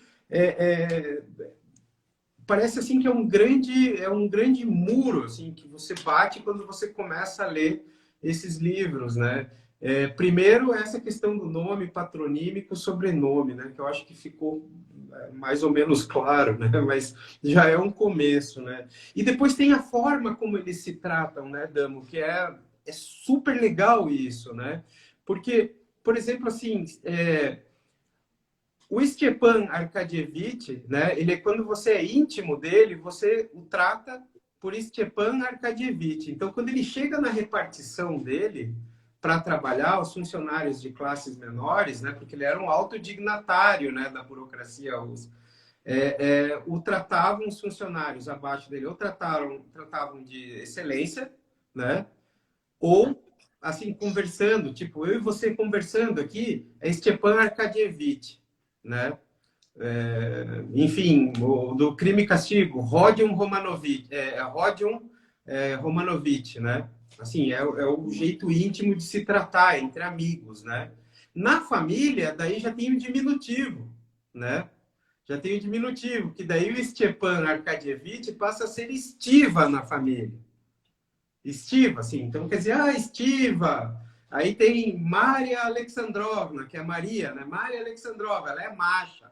parece assim que é um grande muro assim que você bate quando você começa a ler esses livros, né? Primeiro essa questão do nome patronímico, sobrenome, né? Que eu acho que ficou mais ou menos claro, né? Mas já é um começo, né? E depois tem a forma como eles se tratam, né, Damo? Que é super legal isso, né? Porque, por exemplo, assim, o Stepan Arkadievich, né, ele é quando você é íntimo dele, você o trata por Stepan Arkadyevitch. Então, quando ele chega na repartição dele para trabalhar, os funcionários de classes menores, né, porque ele era um autodignatário, né, da burocracia russa, o tratavam os funcionários abaixo dele, ou tratavam de excelência, né, ou assim, conversando, tipo, eu e você conversando aqui, é Stepan Arkadyevitch, né? Enfim, do Crime e Castigo, Rodion Romanovich, Romanovich, né? Assim, é o jeito íntimo de se tratar entre amigos, né? Na família, daí já tem o diminutivo, né? Já tem o diminutivo, que daí o Stepan Arkadyevitch passa a ser estiva na família. Estiva, assim. Então, quer dizer, estiva. Aí tem Maria Alexandrovna, que é Maria, né? Maria Alexandrovna, ela é Masha,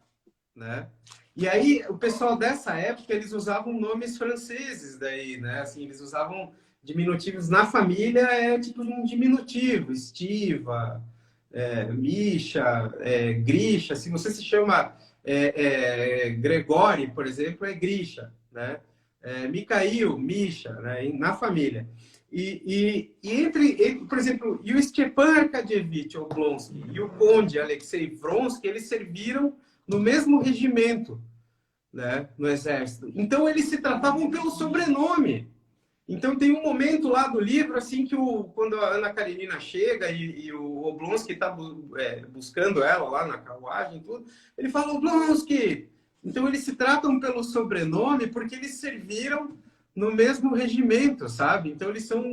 né? E aí, o pessoal dessa época, eles usavam nomes franceses daí, né? Assim, eles usavam diminutivos. Na família, é tipo um diminutivo. Estiva, Misha, Grisha. Se você se chama Gregori, por exemplo, é Grisha, né? Mikhail, Misha, né? Na família. Por exemplo, e o Stepan Arkadyevitch Oblonsky e o conde Alexei Vronsky, eles serviram no mesmo regimento, né, no exército. Então, eles se tratavam pelo sobrenome. Então, tem um momento lá do livro, assim, que quando a Ana Karenina chega e o Oblonsky está buscando ela lá na carruagem, tudo, ele fala, Oblonsky! Então, eles se tratam pelo sobrenome porque eles serviram no mesmo regimento, sabe? Então, eles são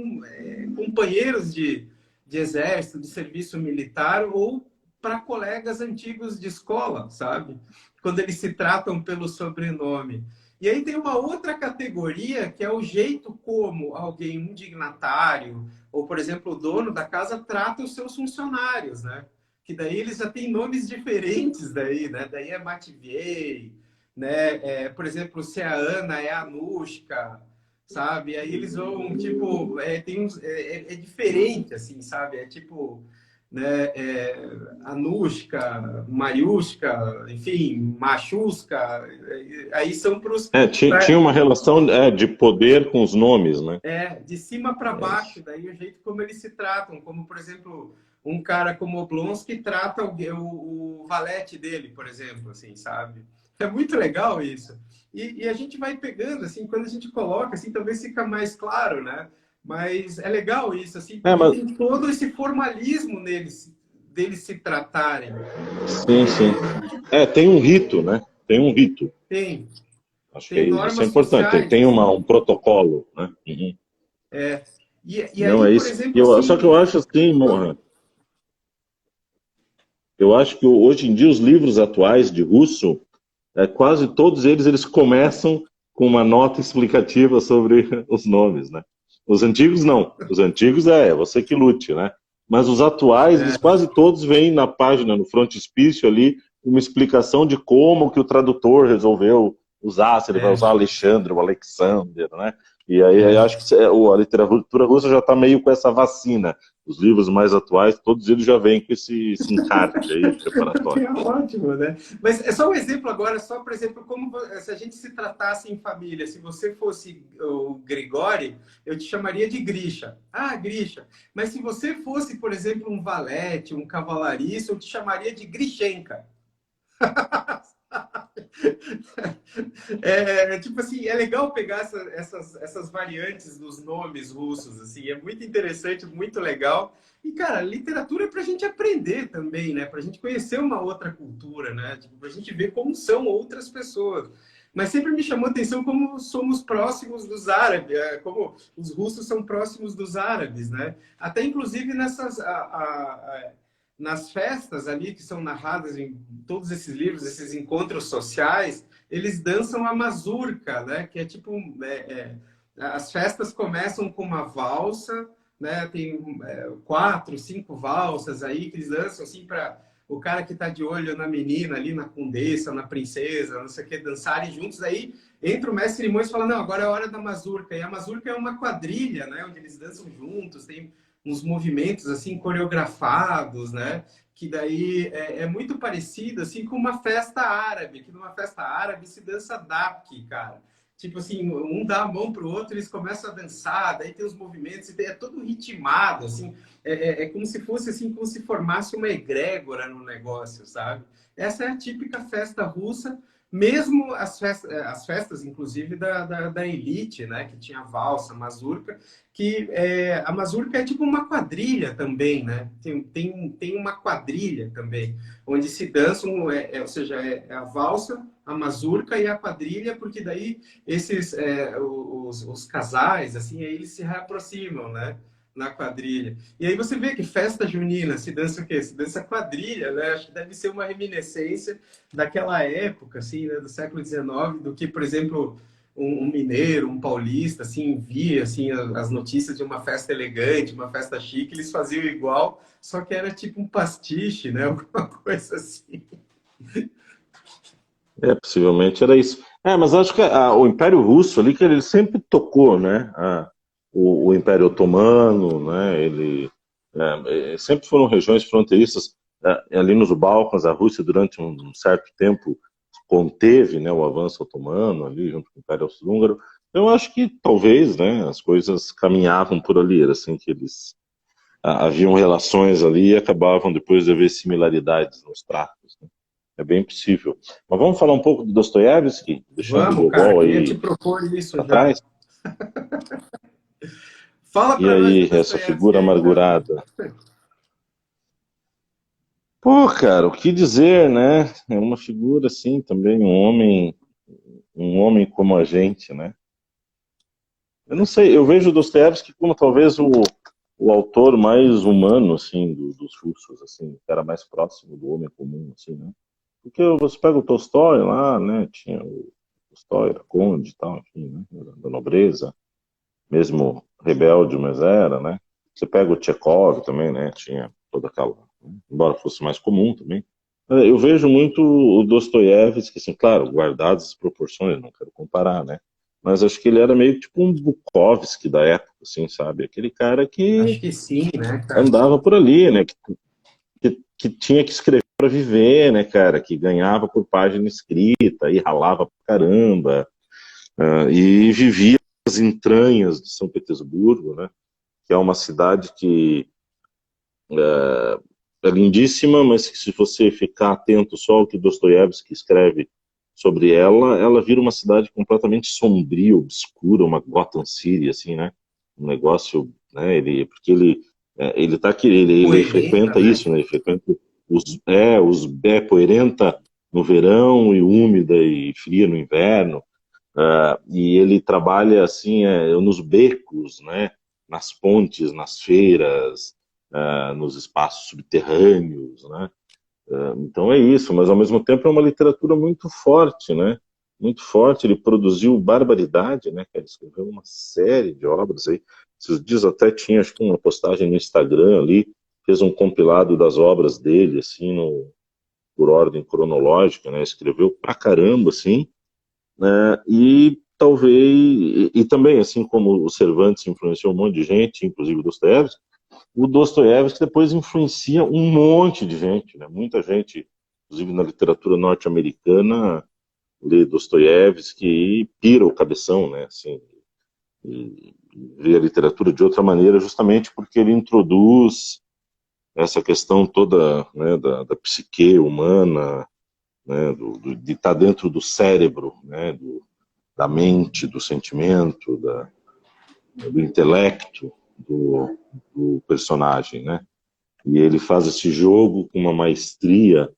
companheiros de exército, de serviço militar ou para colegas antigos de escola, sabe? Quando eles se tratam pelo sobrenome. E aí tem uma outra categoria, que é o jeito como alguém, um dignatário, ou, por exemplo, o dono da casa, trata os seus funcionários, né? Que daí eles já têm nomes diferentes daí, né? Daí é Matviei, né? Por exemplo, se a Ana é Anushka, sabe? Aí eles vão, tipo, é diferente, assim, sabe? É tipo, né? Anushka, Mariushka, enfim, Machushka, aí são para os... Tinha uma relação de poder com os nomes, né? De cima para baixo, daí o jeito como eles se tratam, como, por exemplo, um cara como Oblonsky trata o valete dele, por exemplo, assim, sabe? É muito legal isso. E a gente vai pegando, assim, quando a gente coloca, assim, talvez fica mais claro, né? Mas é legal isso, assim, porque tem todo esse formalismo deles se tratarem. Sim, sim. Tem um rito, né? Tem um rito. Tem. Acho Tem que isso é normas importante. sociais. Tem um protocolo, né? Uhum. E Não, aí, é por isso. exemplo, assim... Só que eu acho assim, Mohan, eu acho que hoje em dia os livros atuais de russo, quase todos eles começam com uma nota explicativa sobre os nomes, né? Os antigos não. Os antigos você que lute, né? Mas os atuais, eles quase todos vêm na página, no frontispício ali, uma explicação de como que o tradutor resolveu usar, se ele vai usar Alexandre ou Alexander, né? E aí acho que a literatura russa já está meio com essa vacina. Os livros mais atuais, todos eles já vêm com esse encarte aí, preparatório. É ótimo, né? Mas é só um exemplo agora, só, por exemplo, como se a gente se tratasse em família. Se você fosse o Grigori, eu te chamaria de Grisha. Ah, Grisha. Mas se você fosse, por exemplo, um valete, um cavalariço, eu te chamaria de Grishenka. Tipo assim, é legal pegar essas variantes dos nomes russos, assim, é muito interessante, muito legal. E, cara, literatura é pra gente aprender também, né? Pra gente conhecer uma outra cultura, né? Tipo, pra gente ver como são outras pessoas. Mas sempre me chamou a atenção como somos próximos dos árabes, como os russos são próximos dos árabes, né? Até, inclusive, nas festas ali que são narradas em todos esses livros, esses encontros sociais, eles dançam a mazurca, né? Que é tipo... as festas começam com uma valsa, né? Tem 4, 5 valsas aí que eles dançam assim para o cara que está de olho na menina ali, na condessa, na princesa, não sei o que, dançarem juntos. Aí entra o mestre Simões e fala, não, agora é a hora da mazurca. E a mazurca é uma quadrilha, né? Onde eles dançam juntos, tem uns movimentos assim coreografados, né? Que daí é muito parecido assim com uma festa árabe, que numa festa árabe se dança dapki, cara. tipo assim, um dá a mão pro outro, eles começam a dançar, daí tem os movimentos, é todo ritmado, assim, é como se fosse assim, como se formasse uma egrégora no negócio, sabe? Essa é a típica festa russa, mesmo as festas inclusive, da elite, né? Que tinha valsa, mazurca, que a mazurca é tipo uma quadrilha também, né? Tem uma quadrilha também, onde se dançam, ou seja, é a valsa, a mazurca e a quadrilha, porque daí esses os casais, assim, aí eles se reaproximam, né? Na quadrilha. E aí você vê que festa junina se dança o quê? Se dança quadrilha, né? Acho que deve ser uma reminiscência daquela época, assim, né? Do século XIX, do que, por exemplo, um mineiro, um paulista, assim, via, assim, as notícias de uma festa elegante, uma festa chique, eles faziam igual, só que era tipo um pastiche, né? Alguma coisa assim. Possivelmente era isso. Mas acho que o Império Russo ali, que ele sempre tocou, né? O Império Otomano, né? Sempre foram regiões fronteiriças ali nos Balcãs. A Rússia, durante um certo tempo, conteve, né, o avanço otomano ali junto com o Império Austro-Húngaro. Eu acho que talvez, né, as coisas caminhavam por ali, era assim que eles haviam relações ali e acabavam depois de haver similaridades nos tratos, né? É bem possível. Mas vamos falar um pouco do Dostoiévski, deixando o Vamos, cara, Gogol queria te aí propor isso para já. trás. Fala E para nós do aí, essa Dostoiévski figura aí, Dama. amargurada. Pô, cara, o que dizer, né? É uma figura assim também, um homem como a gente, né? Eu não sei, eu vejo o Dostoiévski como talvez o autor mais humano, assim, dos russos, assim, o cara mais próximo do homem comum, assim, né? Porque você pega o Tolstói lá, né? Tinha o Tolstói, era conde e tal, enfim, né? Da nobreza, mesmo rebelde, mas era, né? Você pega o Tchekov também, né? Tinha toda aquela, né? Embora fosse mais comum também. Eu vejo muito o Dostoiévski, assim, claro, guardadas as proporções, não quero comparar, né? Mas acho que ele era meio tipo um Bukowski da época, assim, sabe? Aquele cara que Acho que sim, né, cara? andava por ali, né? Que tinha que escrever para viver, né, cara? Que ganhava por página escrita e ralava pra caramba, e vivia as entranhas de São Petersburgo, né? Que é uma cidade que é lindíssima, mas que se você ficar atento só ao que Dostoiévski escreve sobre ela, ela vira uma cidade completamente sombria, obscura, uma Gotham City, assim, né? Um negócio, né? Porque ele tá aqui, ele Poerenta, frequenta né? isso, né? Ele frequenta poerenta no verão e úmida e fria no inverno. E ele trabalha assim nos becos, né? Nas pontes, nas feiras, nos espaços subterrâneos, né? Então é isso, mas ao mesmo tempo é uma literatura muito forte, né? Muito forte. Ele produziu barbaridade, né? Ele escreveu uma série de obras aí. Esses dias até tinha, acho que uma postagem no Instagram ali, fez um compilado das obras dele, assim, por ordem cronológica, né? Escreveu pra caramba, assim, né? E talvez, e também, assim como o Cervantes influenciou um monte de gente, inclusive o Dostoiévski, o Dostoiévski depois influencia um monte de gente, né? Muita gente, inclusive na literatura norte-americana, lê Dostoiévski e pira o cabeção, né? Assim, e vê a literatura de outra maneira, justamente porque ele introduz essa questão toda, né, da psique humana, né, de estar dentro do cérebro, né, da mente, do sentimento, do intelecto do personagem, né? E ele faz esse jogo com uma maestria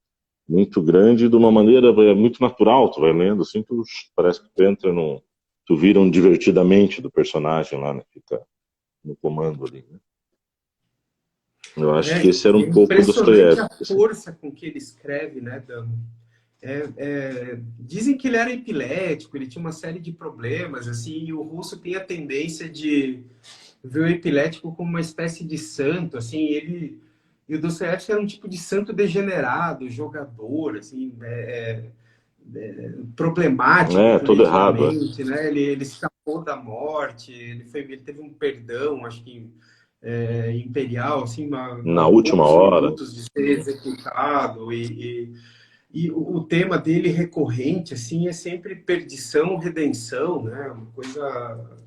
muito grande, de uma maneira muito natural. Tu vai lendo assim, parece que tu entra no, tu vira um divertidamente do personagem lá, né? Fica no comando ali, né? Eu acho que esse era É um pouco impressionante a Dostoiévski, assim. força com que ele escreve, né, Damo? Dizem que ele era epilético, ele tinha uma série de problemas, assim, e o russo tem a tendência de ver o epilético como uma espécie de santo, assim, e o Dostoiévski era um tipo de santo degenerado, jogador, assim, problemático Tudo errado, politicamente, né? Ele escapou da morte, ele teve um perdão, acho que imperial, assim, na a última poucos hora. minutos de ser executado E o tema dele recorrente, assim, é sempre perdição, redenção, né? Uma coisa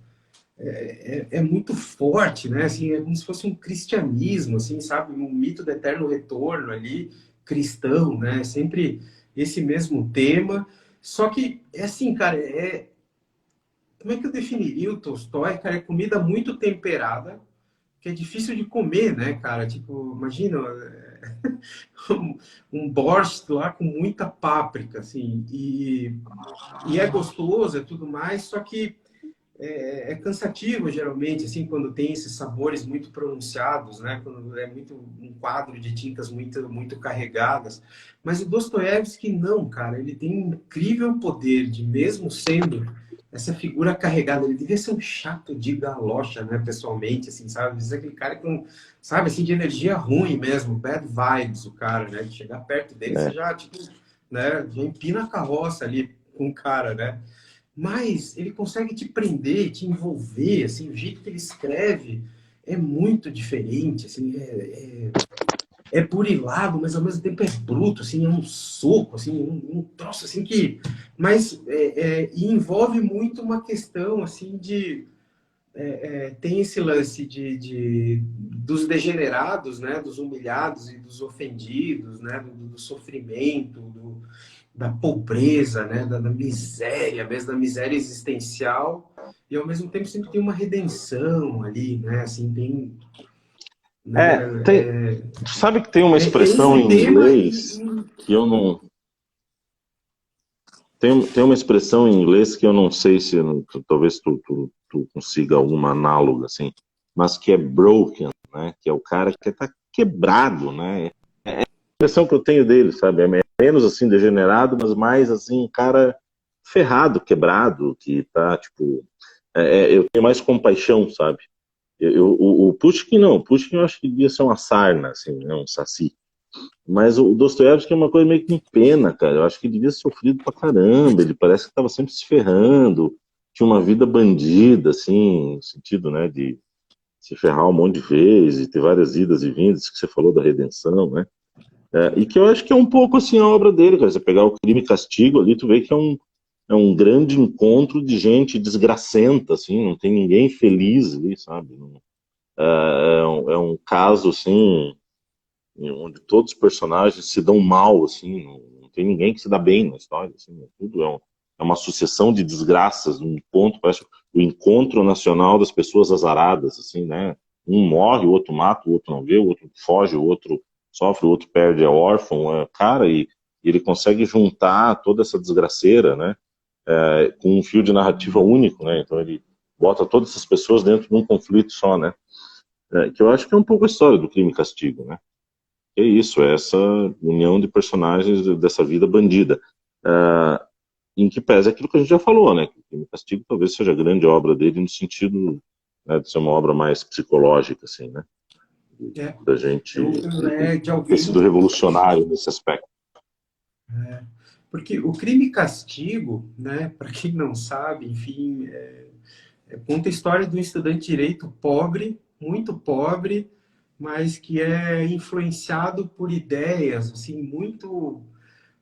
é muito forte, né? Assim, é como se fosse um cristianismo, assim, sabe? Um mito do eterno retorno ali, cristão, né? Sempre esse mesmo tema. Só que, é assim, cara, como é que eu definiria o Tolstói? Cara, é comida muito temperada, que é difícil de comer, né, cara? Tipo, imagina um borscht lá com muita páprica, assim, e é gostoso, é tudo mais, só que é cansativo geralmente, assim, quando tem esses sabores muito pronunciados, né? Quando é muito um quadro de tintas muito carregadas. Mas o Dostoiévski não, cara, ele tem um incrível poder de, mesmo sendo essa figura carregada, ele devia ser um chato de galocha, né, pessoalmente, assim, sabe? Diz aquele cara com, sabe, assim, de energia ruim mesmo, bad vibes, o cara, né? De chegar perto dele, você É. já, tipo, né, já empina a carroça ali com o cara, né? Mas ele consegue te prender, te envolver, assim, o jeito que ele escreve é muito diferente, assim, é burilado, mas ao mesmo tempo é bruto, assim, é um soco, assim, um troço assim que, mas e envolve muito uma questão assim de tem esse lance dos degenerados, né, dos humilhados e dos ofendidos, né, do sofrimento, da pobreza, né, da miséria, mesmo da miséria existencial, e ao mesmo tempo sempre tem uma redenção ali, né, assim, tem, né, Tu sabe que tem uma é expressão esse em tema inglês que eu não. Tem uma expressão em inglês que eu não sei se talvez tu consiga alguma análoga assim, mas que é broken, né? Que é o cara que está quebrado, né? É a impressão que eu tenho dele, sabe? É menos assim degenerado, mas mais assim um cara ferrado, quebrado, que tá tipo, eu tenho mais compaixão, sabe? O Pushkin não, o Pushkin eu acho que devia ser uma sarna, assim, né? Um saci. Mas o Dostoiévski é uma coisa meio que me pena, cara. Eu acho que ele devia ser sofrido pra caramba. Ele parece que estava sempre se ferrando. Tinha uma vida bandida, assim, no sentido, né, de se ferrar um monte de vezes, ter várias idas e vindas, que você falou da redenção, né? E que eu acho que é um pouco assim a obra dele, cara. Você pegar o Crime e Castigo ali, tu vê que é um grande encontro de gente desgracenta, assim, não tem ninguém feliz ali, sabe? É um caso, assim, onde todos os personagens se dão mal, assim, não tem ninguém que se dá bem na história, assim, tudo é uma sucessão de desgraças, um ponto, parece o encontro nacional das pessoas azaradas, assim, né? Um morre, o outro mata, o outro não vê, o outro foge, o outro sofre, o outro perde, é órfão, cara, e ele consegue juntar toda essa desgraceira, né? Com um fio de narrativa único, né? Então ele bota todas essas pessoas dentro de um conflito só, né? Que eu acho que é um pouco a história do Crime e Castigo, né? É isso, é essa união de personagens dessa vida bandida. Uh, em que pese aquilo que a gente já falou, né? Que o Crime e Castigo talvez seja a grande obra dele no sentido, né, de ser uma obra mais psicológica, assim, né? Da gente de ter alguém. sido revolucionário nesse aspecto. Porque o Crime e Castigo, né, para quem não sabe, enfim, conta a história de um estudante de direito pobre, muito pobre, mas que é influenciado por ideias assim muito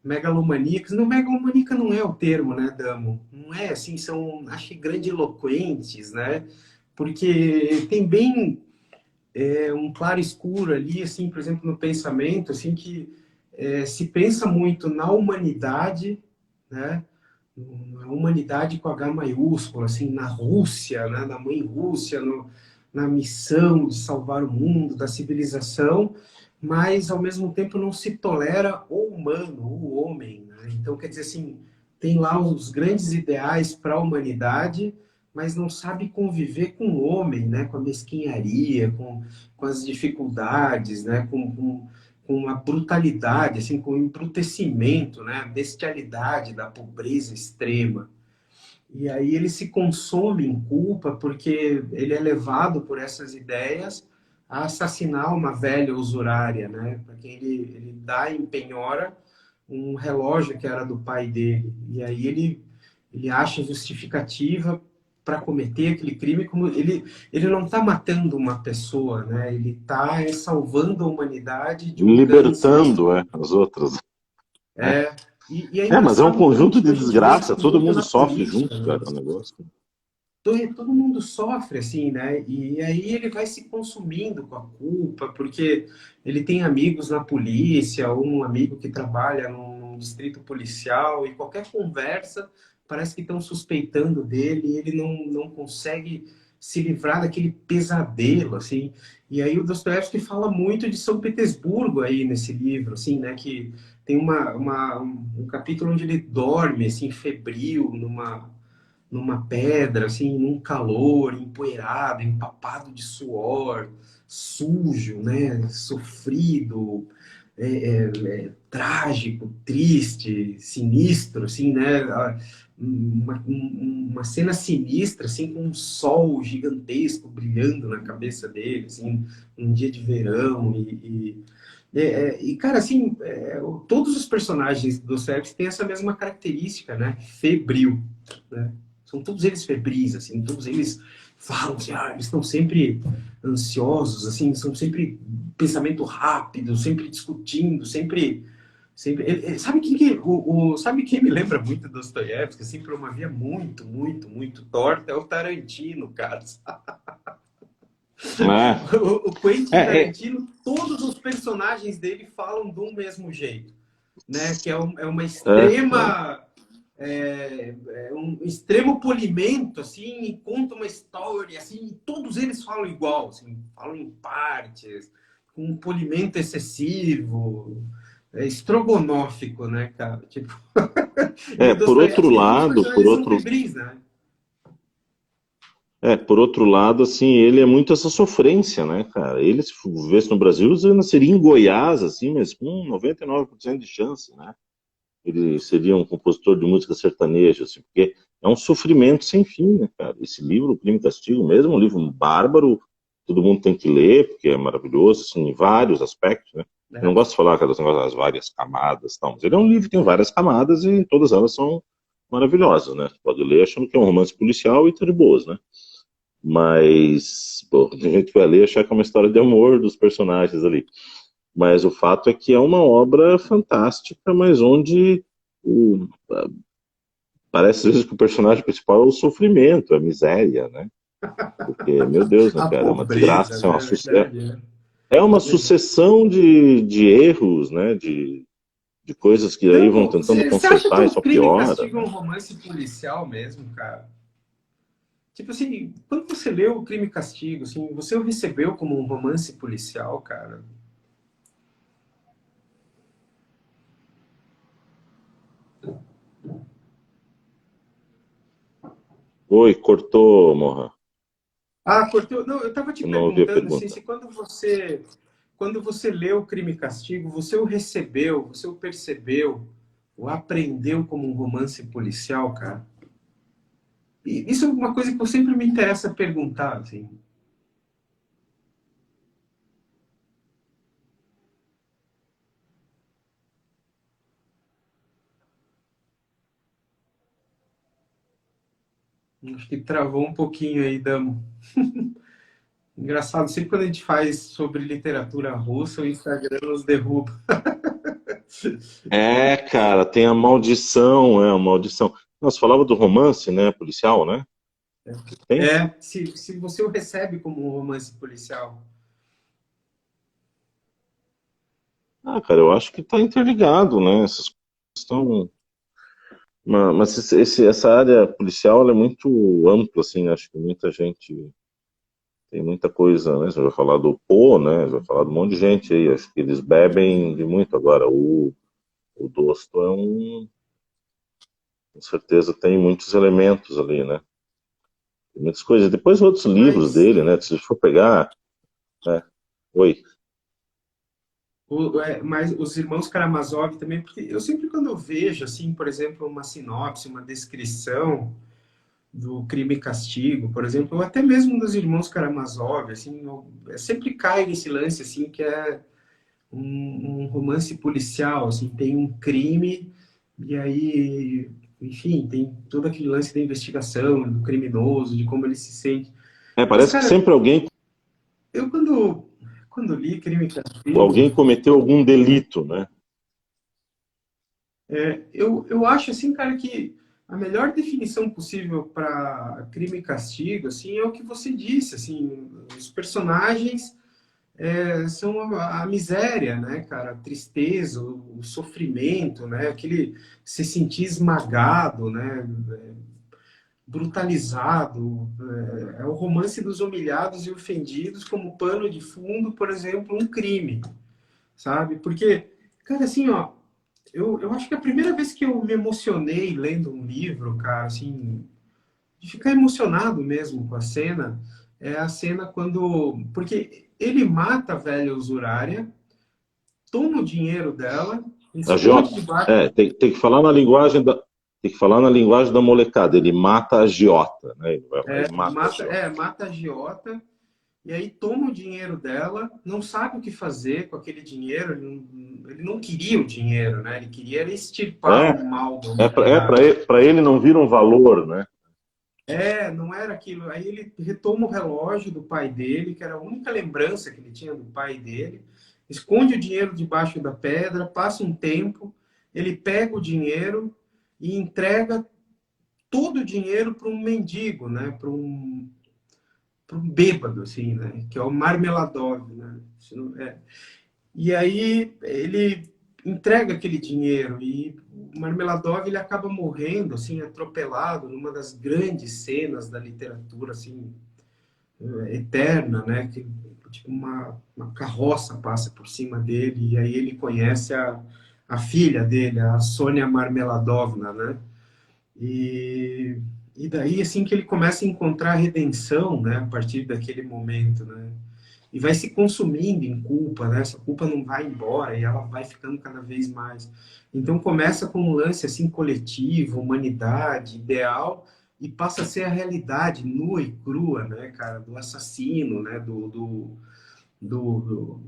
megalomaníacas. Não, megalomaníaca não é o termo, né, Damo? Não é assim, são, acho que grandiloquentes, né? Porque tem bem um claro escuro ali, assim, por exemplo, no pensamento, assim, que se pensa muito na humanidade, né? Na humanidade com H maiúsculo, assim, na Rússia, né? Na mãe Rússia, na missão de salvar o mundo, da civilização, mas ao mesmo tempo não se tolera o humano, o homem, né? Então, quer dizer assim, tem lá os grandes ideais para a humanidade, mas não sabe conviver com o homem, né? Com a mesquinharia, com as dificuldades, né? Com a brutalidade, assim, com o embrutecimento, né? A bestialidade da pobreza extrema. E aí ele se consome em culpa porque ele é levado por essas ideias a assassinar uma velha usurária, né? Porque ele dá em penhora um relógio que era do pai dele. E aí ele acha justificativa para cometer aquele crime, como ele não está matando uma pessoa, né? Ele está salvando a humanidade de um câncer. Libertando, as outras. né? E é Mas é um engraçado conjunto como de a gente vê isso desgraça, todo muito mundo na sofre polícia, junto, né? cara, o negócio. Todo mundo sofre, assim, né? E aí ele vai se consumindo com a culpa, porque ele tem amigos na polícia, ou um amigo que trabalha num distrito policial, e qualquer conversa parece que estão suspeitando dele, e ele não consegue se livrar daquele pesadelo, assim. E aí o Dostoiévski fala muito de São Petersburgo aí nesse livro, assim, né? Que tem um capítulo onde ele dorme, assim, febril, numa pedra, assim, num calor, empoeirado, empapado de suor, sujo, né, sofrido, trágico, triste, sinistro, assim, né, uma cena sinistra, assim, com um sol gigantesco brilhando na cabeça dele, assim, um dia de verão cara, assim, todos os personagens do Sérgio têm essa mesma característica, né? Febril, né? São todos eles febris, assim, todos eles falam assim, eles estão sempre ansiosos, assim, são sempre pensamento rápido, sempre discutindo, sempre. Sabe sabe quem me lembra muito Dostoiévski, assim, por uma via muito torta, é o Tarantino, cara. É, O Quentin é, é, Tarantino, todos os personagens dele falam do mesmo jeito, né? Que é uma é. extrema um extremo polimento, assim, e conta uma história, assim, e todos eles falam igual, assim, falam em partes, com um polimento excessivo, estrogonófico, né, cara? Tipo, e o Por outro Dostoiévski, todos os lado, personagens são febris, né? por outro lado, assim, ele é muito essa sofrência, né, cara? Ele, se vivesse no Brasil, ele nasceria em Goiás, assim, mas com 99% de chance, né? Ele seria um compositor de música sertaneja, assim, porque é um sofrimento sem fim, né, cara? Esse livro, O Crime e Castigo, mesmo um livro bárbaro, todo mundo tem que ler, porque é maravilhoso, assim, em vários aspectos, né? Eu não É, gosto de falar aquelas negócios das várias camadas, tal, mas ele é um livro que tem várias camadas e todas elas são maravilhosas, né? Você pode ler achando que é um romance policial e tá de boas, né? Mas, pô, a gente vai ler e achar que é uma história de amor dos personagens ali. Mas o fato é que é uma obra fantástica, mas onde o, parece às vezes que o personagem principal é o sofrimento, a miséria, né? Porque, meu Deus, né, a cara, é uma desgraça, pobreza, assim, né? É verdade, né? é uma É verdade. sucessão de erros, né? De coisas que aí vão Então, tentando você acha que consertar e o só Crime e piora, Castigo é né? um romance policial mesmo, cara? Tipo assim, quando você leu o Crime e Castigo, assim, você o recebeu como um romance policial, cara? Oi, cortou, Morra. Ah, cortou. Não, eu estava te Eu não ouvi a perguntando assim, pergunta. se quando você leu o Crime e Castigo, você o recebeu, você o percebeu, o aprendeu como um romance policial, cara? E isso é uma coisa que eu sempre me interessa perguntar, assim. Acho que travou um pouquinho aí, Damo. Engraçado, sempre quando a gente faz sobre literatura russa, o Instagram nos derruba. Cara, tem a maldição, a maldição. Nós falava do romance, né, policial, né? Tem? Se você o recebe como um romance policial. Cara, eu acho que está interligado, né? Essas coisas estão. Mas essa área policial ela é muito ampla, assim, acho que muita gente tem muita coisa, né? Você vai falar do Poe, né? Você vai falar de um monte de gente aí, acho que eles bebem de muito agora. O Dosto é com certeza tem muitos elementos ali, né? Tem muitas coisas. Depois outros livros Mas dele, né? Se for pegar, né? Oi. mas os irmãos Karamazov também, porque eu sempre quando eu vejo, assim, por exemplo, uma sinopse, uma descrição do Crime e Castigo, por exemplo, ou até mesmo dos irmãos Karamazov, assim, sempre cai nesse lance, assim, que é um romance policial, assim, tem um crime e aí, enfim, tem todo aquele lance da investigação, do criminoso, de como ele se sente. Mas, Parece que cara, sempre eu quando li Crime e Castigo, alguém cometeu algum delito, né? Eu acho, assim, cara, que a melhor definição possível para crime e castigo, assim, é o que você disse, assim, os personagens são a miséria, né, cara, a tristeza, o sofrimento, né, aquele se sentir esmagado, né, brutalizado, é o romance dos humilhados e ofendidos como pano de fundo, por exemplo, um crime, sabe? Porque, cara, assim, ó, eu acho que a primeira vez que eu me emocionei lendo um livro, cara, assim, de ficar emocionado mesmo com a cena, é a cena quando. Porque ele mata a velha usurária, toma o dinheiro dela, esconde Agiota. debaixo. Tem que falar na linguagem da molecada. Ele mata a agiota, né? Ele vai lá e mata a agiota. Mata a agiota, e aí toma o dinheiro dela, não sabe o que fazer com aquele dinheiro, ele não queria o dinheiro, né? Ele queria extirpar o É, mal da humanidade. para ele não vira um valor, né? Não era aquilo. Aí ele retoma o relógio do pai dele, que era a única lembrança que ele tinha do pai dele, esconde o dinheiro debaixo da pedra, passa um tempo, ele pega o dinheiro e entrega todo o dinheiro para um mendigo, né? Para um bêbado, assim, né? Que é o Marmeladov, né? E aí ele entrega aquele dinheiro e o Marmeladov ele acaba morrendo, assim, atropelado numa das grandes cenas da literatura, assim, eterna, né? Que tipo uma carroça passa por cima dele e aí ele conhece a filha dele, a Sônia Marmeladovna, né? E, e daí assim que ele começa a encontrar a redenção, né? A partir daquele momento, né? E vai se consumindo em culpa, né? Essa culpa não vai embora e ela vai ficando cada vez mais. Então começa com um lance assim coletivo, humanidade, ideal, e passa a ser a realidade nua e crua, né, cara, do assassino, né,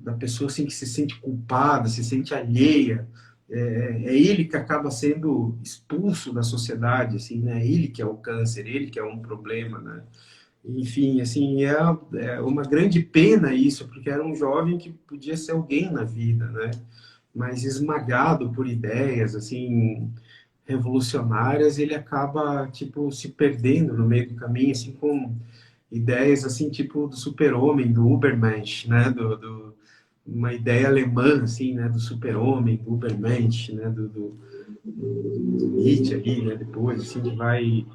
da pessoa assim que se sente culpada, se sente alheia. É ele que acaba sendo expulso da sociedade, assim, né? Ele que é o câncer, ele que é um problema, né? Enfim, assim, é uma grande pena isso, porque era um jovem que podia ser alguém na vida, né? Mas esmagado por ideias, assim, revolucionárias, ele acaba, tipo, se perdendo no meio do caminho, assim, com ideias, assim, tipo, do super-homem, do Ubermensch, né? Uma ideia alemã, assim, né? Do super-homem, do Ubermensch, né? Do Nietzsche ali, né? Depois, assim, que vai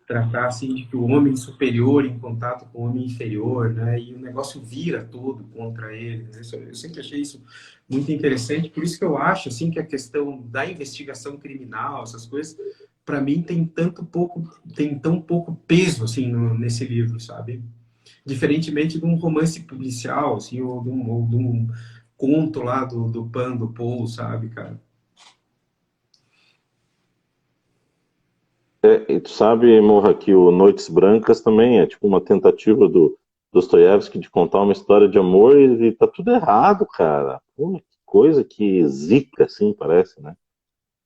tratar assim de que o homem superior em contato com o homem inferior, né? E o negócio vira todo contra ele. Né? Eu sempre achei isso muito interessante, por isso que eu acho assim que a questão da investigação criminal, essas coisas, para mim tem tão pouco peso assim nesse livro, sabe? Diferentemente de um romance policial, assim, ou de um conto lá do Pan, do Paul, sabe, cara? E tu sabe, Morra, que o Noites Brancas também é tipo uma tentativa do Dostoiévski de contar uma história de amor e tá tudo errado, cara. Pô, que coisa que zica, assim, parece, né?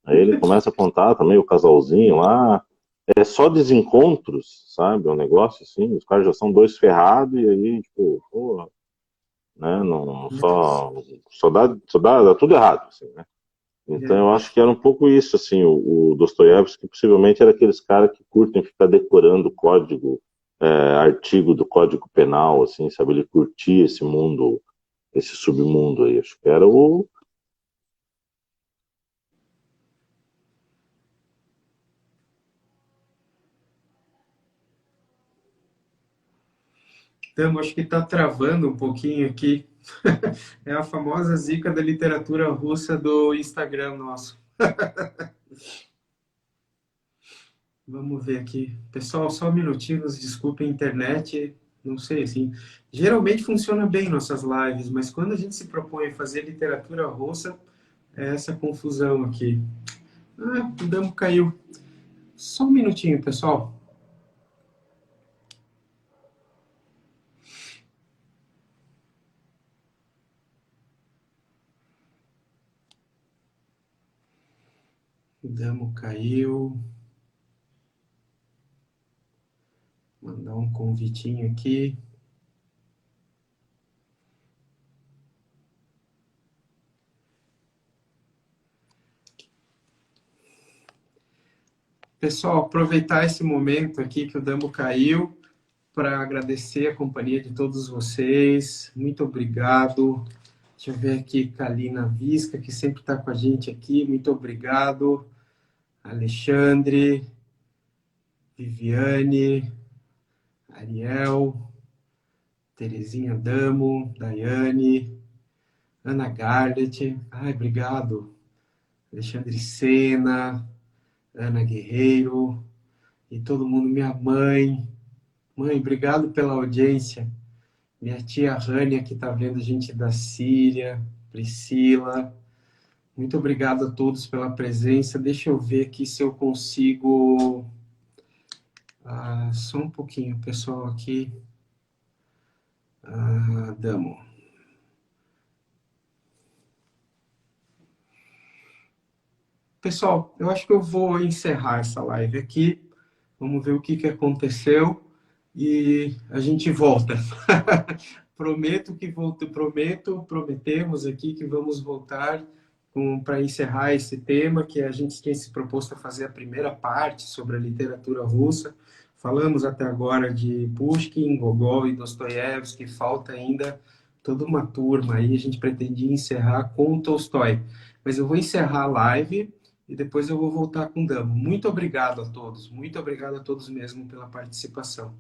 Aí ele começa a contar também o casalzinho lá. É só desencontros, sabe? É um negócio assim, os caras já são dois ferrados e aí, tipo, pô, né? Não, dá tudo errado, assim, né? Então eu É. acho que era um pouco isso, assim, o Dostoiévski possivelmente era aqueles caras que curtem ficar decorando código, artigo do Código Penal, assim, sabe? Ele curtia esse mundo, esse submundo aí. Acho que era o. Então, acho que está travando um pouquinho aqui. É a famosa zica da literatura russa do Instagram nosso. Vamos ver aqui. Pessoal, só um minutinho, nos desculpem, internet, não sei, assim. Geralmente funciona bem nossas lives, mas quando a gente se propõe a fazer literatura russa, é essa confusão aqui. Ah, o Damo caiu. Só um minutinho, pessoal. O Damo caiu. Mandar um convitinho aqui. Pessoal, aproveitar esse momento aqui que o Damo caiu para agradecer a companhia de todos vocês. Muito obrigado. Deixa eu ver aqui, Kalina Visca, que sempre está com a gente aqui. Muito obrigado. Alexandre, Viviane, Ariel, Terezinha Damo, Daiane, Ana Garlet. Ai, obrigado. Alexandre Sena, Ana Guerreiro e todo mundo. Minha mãe. Mãe, obrigado pela audiência. Minha tia Rânia, que está vendo a gente da Síria, Priscila. Muito obrigado a todos pela presença. Deixa eu ver aqui se eu consigo... só um pouquinho, pessoal, aqui. Damo. Pessoal, eu acho que eu vou encerrar essa live aqui. Vamos ver o que aconteceu e a gente volta. Prometemos aqui que vamos voltar para encerrar esse tema, que a gente tinha se proposto a fazer a primeira parte sobre a literatura russa. Falamos até agora de Pushkin, Gogol e Dostoiévski, falta ainda toda uma turma aí, a gente pretendia encerrar com Tolstói. Mas eu vou encerrar a live e depois eu vou voltar com o Damo. Muito obrigado a todos mesmo pela participação.